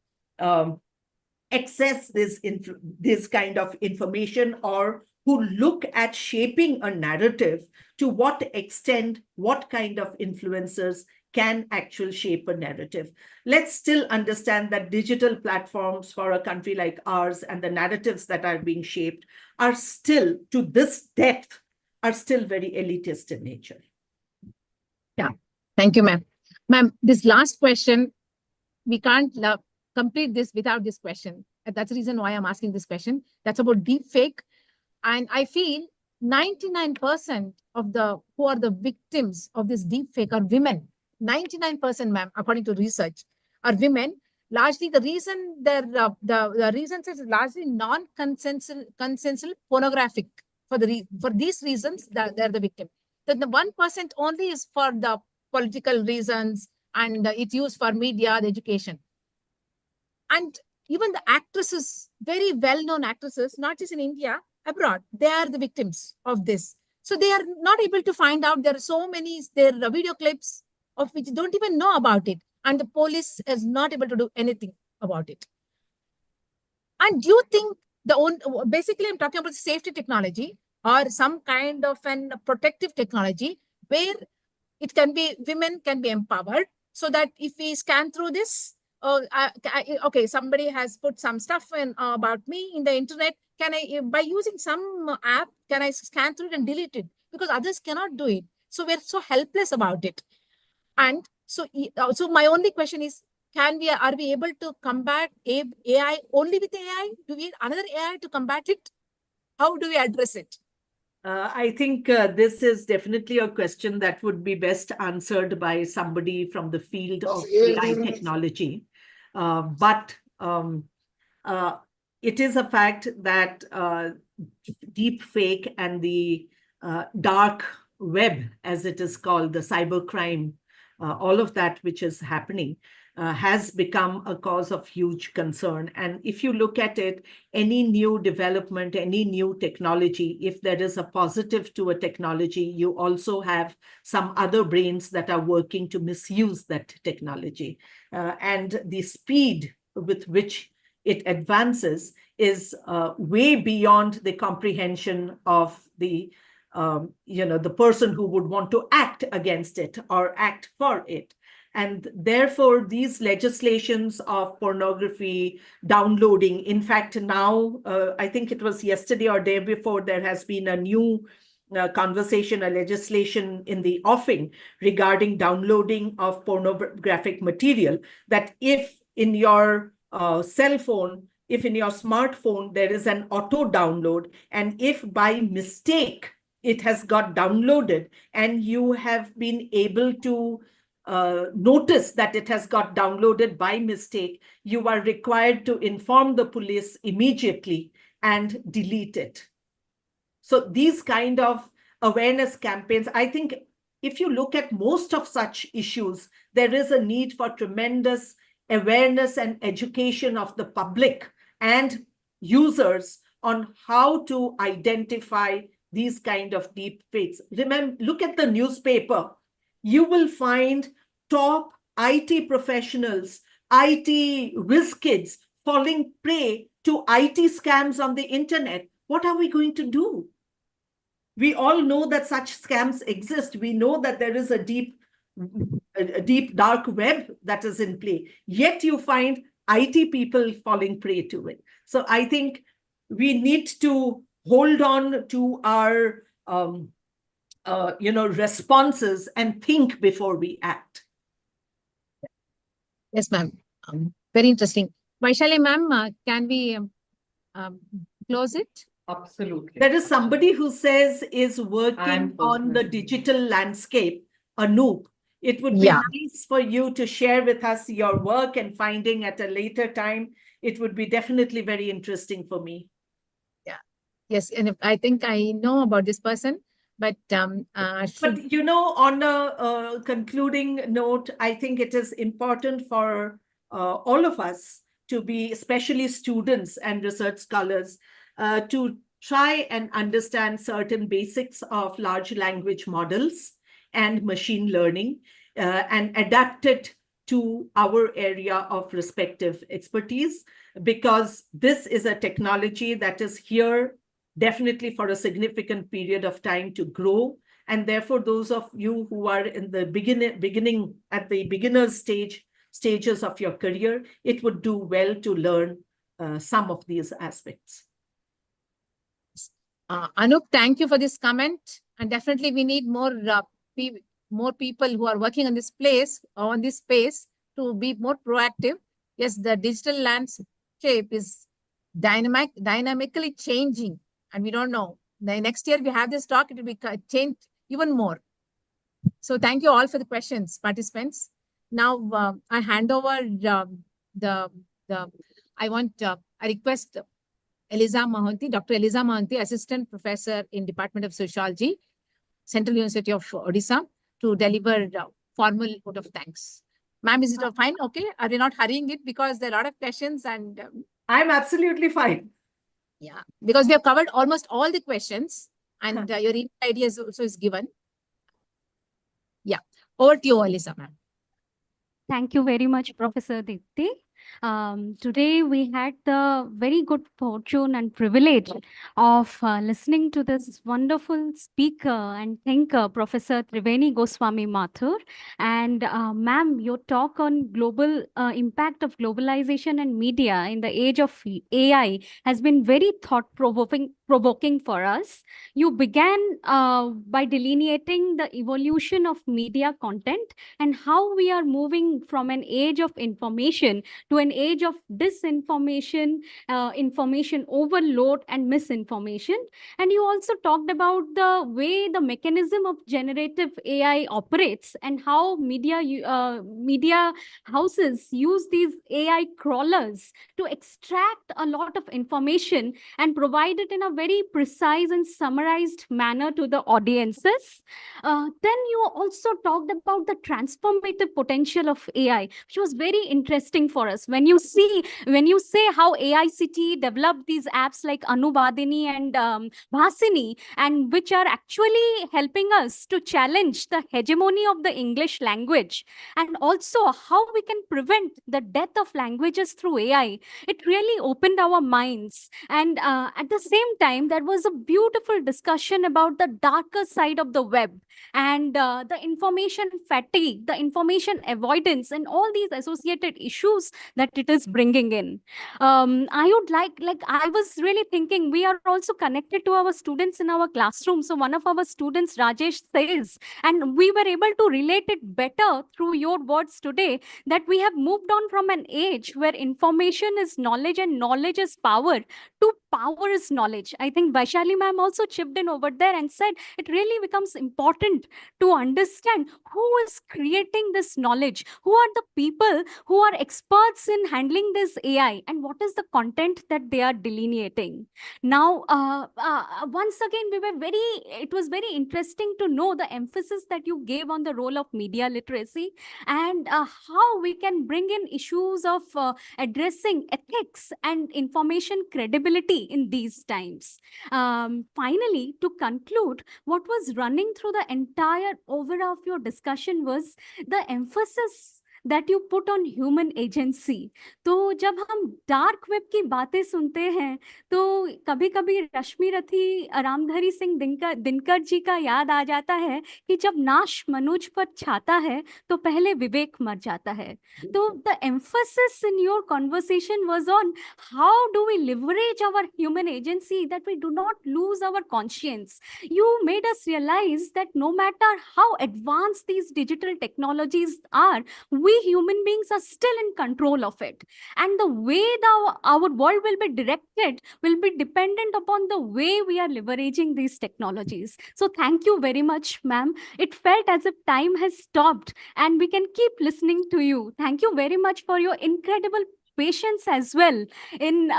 access this kind of information, or who look at shaping a narrative, to what extent, what kind of influencers can actually shape a narrative. Let's still understand that digital platforms for a country like ours and the narratives that are being shaped are still, to this depth, are still very elitist in nature. Yeah, thank you, ma'am. Ma'am, this last question, we can't complete this without this question. And that's the reason why I'm asking this question. That's about deep fake. And I feel 99% of the who are the victims of this deep fake are women. 99%, ma'am, according to research, are women. Largely, the reason the reasons is largely non-consensual pornographic. For these reasons, they're the victim. Then the 1% only is for the political reasons, and it's used for media, the education. And even the actresses, very well-known actresses, not just in India, abroad, they are the victims of this. So they are not able to find out. There are so many video clips of which don't even know about it. And the police is not able to do anything about it. And do you think basically I'm talking about safety technology or some kind of an protective technology where it can be, women can be empowered, so that if we scan through this, okay, somebody has put some stuff in about me in the internet, can I, by using some app, can I scan through it and delete it? Because others cannot do it. So we're so helpless about it. And so my only question is, are we able to combat AI only with AI? Do we need another AI to combat it? How do we address it? I think this is definitely a question that would be best answered by somebody from the field of AI technology. But it is a fact that deep fake and the dark web, as it is called, the cybercrime, all of that which is happening, has become a cause of huge concern. And if you look at it, any new development, any new technology, if there is a positive to a technology, you also have some other brains that are working to misuse that technology. And the speed with which it advances is way beyond the comprehension of the the person who would want to act against it or act for it. And therefore, these legislations of pornography, downloading, in fact, now, I think it was yesterday or day before, there has been a new conversation, a legislation in the offing regarding downloading of pornographic material, that if in your cell phone, if in your smartphone, there is an auto download, and if by mistake it has got downloaded and you have been able to notice that it has got downloaded by mistake, you are required to inform the police immediately and delete it. So these kind of awareness campaigns, I think if you look at most of such issues, there is a need for tremendous awareness and education of the public and users on how to identify these kind of deep fakes. Remember, look at the newspaper. You will find top IT professionals, IT whiz kids falling prey to IT scams on the internet. What are we going to do? We all know that such scams exist. We know that there is a deep dark web that is in play. Yet you find IT people falling prey to it. So I think we need to hold on to our responses and think before we act. Yes, ma'am. Very interesting. Vaishali, ma'am, can we close it? Absolutely. There is somebody who says is working on the digital landscape, Anoop. It would be nice for you to share with us your work and finding at a later time. It would be definitely very interesting for me. Yeah. Yes. And I think I know about this person, but on a concluding note, I think it is important for all of us to be, especially students and research scholars, to try and understand certain basics of large language models and machine learning and adapt it to our area of respective expertise, because this is a technology that is here definitely for a significant period of time to grow. And therefore, those of you who are in the beginning at the beginner's stages of your career, it would do well to learn some of these aspects. Anup, thank you for this comment. And definitely we need more people who are working on this space to be more proactive. Yes, the digital landscape is dynamically changing, and we don't know. The next year we have this talk, it will be changed even more. So thank you all for the questions, participants. Now I hand over I request Dr. Eliza Mahanti, Assistant Professor in Department of Sociology, Central University of Odisha, to deliver formal vote of thanks. Ma'am, is it fine? Okay. Are we not hurrying it because there are a lot of questions and... I'm absolutely fine. Yeah, because we have covered almost all the questions and your email ID also is given. Yeah. Over to you, Eliza, ma'am. Thank you very much, Professor Deepti. Today we had the very good fortune and privilege of listening to this wonderful speaker and thinker, Professor Triveni Goswami Mathur. And ma'am, your talk on global impact of globalization and media in the age of AI has been very thought-provoking for us. You began by delineating the evolution of media content and how we are moving from an age of information to an age of disinformation, information overload and misinformation. And you also talked about the way the mechanism of generative AI operates and how media houses use these AI crawlers to extract a lot of information and provide it in a very precise and summarized manner to the audiences. Then you also talked about the transformative potential of AI, which was very interesting for us. When you say how AICT developed these apps like Anuvadini and Bhasini, and which are actually helping us to challenge the hegemony of the English language, and also how we can prevent the death of languages through AI, it really opened our minds. And at the same time, there was a beautiful discussion about the darker side of the web and the information fatigue, the information avoidance, and all these associated issues that it is bringing in. I would I was really thinking, we are also connected to our students in our classroom. So one of our students, Rajesh, says, and we were able to relate it better through your words today, that we have moved on from an age where information is knowledge and knowledge is power to power is knowledge. I think Vaishali ma'am also chipped in over there and said it really becomes important to understand who is creating this knowledge, who are the people who are experts in handling this AI, and what is the content that they are delineating. Now, once again, it was very interesting to know the emphasis that you gave on the role of media literacy and how we can bring in issues of addressing ethics and information credibility in these times. Finally, to conclude, what was running through the entire overall of your discussion was the emphasis that you put on human agency. तो जब हम dark web की बातें सुनते हैं तो कभी कभी रश्मि रथी रामधरी सिंह दिनकर जी का याद आ जाता है कि जब नाश मनुज पर छाता है तो पहले विवेक मर जाता है. तो the emphasis in your conversation was on how do we leverage our human agency, that we do not lose our conscience. You made us realize that no matter how advanced these digital technologies are, we human beings are still in control of it. And the way our world will be directed will be dependent upon the way we are leveraging these technologies. So thank you very much, ma'am. It felt as if time has stopped and we can keep listening to you. Thank you very much for your incredible patience as well in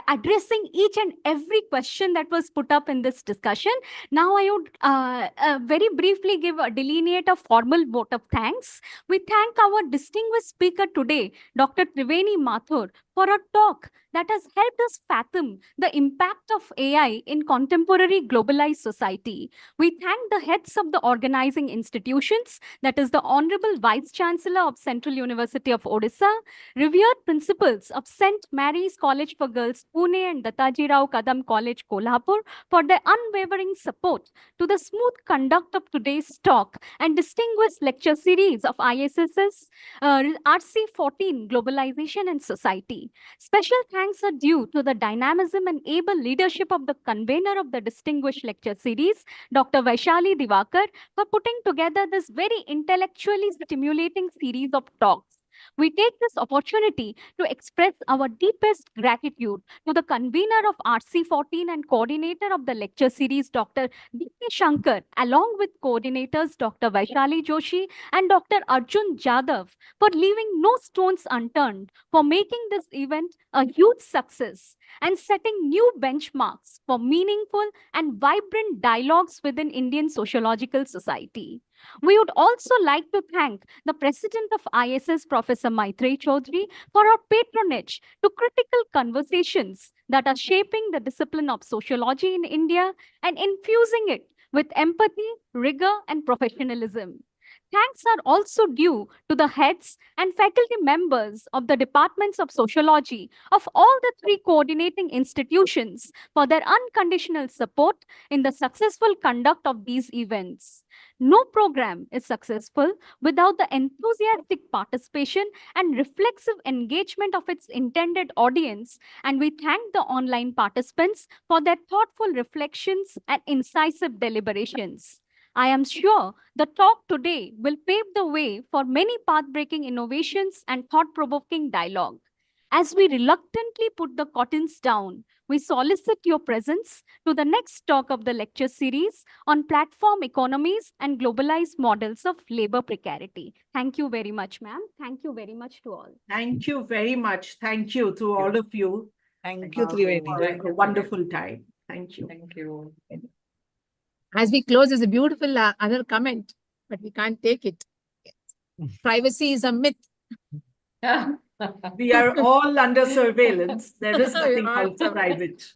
addressing each and every question that was put up in this discussion. Now I would very briefly delineate a formal vote of thanks. We thank our distinguished speaker today, Dr. Triveni Mathur, for a talk that has helped us fathom the impact of AI in contemporary globalized society. We thank the heads of the organizing institutions, that is the Honorable Vice Chancellor of Central University of Odisha, revered principals of St. Mary's College for Girls, Pune, and Dattaji Rao Kadam College, Kolhapur, for their unwavering support to the smooth conduct of today's talk, and distinguished lecture series of ISS's RC14, Globalization and Society. Special thanks are due to the dynamism and able leadership of the convener of the distinguished lecture series, Dr. Vaishali Divakar, for putting together this very intellectually stimulating series of talks. We take this opportunity to express our deepest gratitude to the convener of RC14 and coordinator of the lecture series, Dr. D.K. Shankar, along with coordinators Dr. Vaishali Joshi and Dr. Arjun Jadhav, for leaving no stones unturned for making this event a huge success and setting new benchmarks for meaningful and vibrant dialogues within Indian sociological society. We would also like to thank the President of ISS, Professor Maitreyi Chaudhary, for our patronage to critical conversations that are shaping the discipline of sociology in India and infusing it with empathy, rigor, and professionalism. Thanks are also due to the heads and faculty members of the departments of sociology of all the three coordinating institutions for their unconditional support in the successful conduct of these events. No program is successful without the enthusiastic participation and reflexive engagement of its intended audience, and we thank the online participants for their thoughtful reflections and incisive deliberations. I am sure the talk today will pave the way for many path-breaking innovations and thought-provoking dialogue. As we reluctantly put the curtains down, we solicit your presence to the next talk of the lecture series on platform economies and globalized models of labor precarity. Thank you very much, ma'am. Thank you very much to all. Thank you very much. Thank you to all of you. Thank you, Triveni. For a wonderful time. Thank you. Thank you. As we close, there's a beautiful other comment, but we can't take it. Privacy is a myth. We are all under surveillance. There is nothing called private.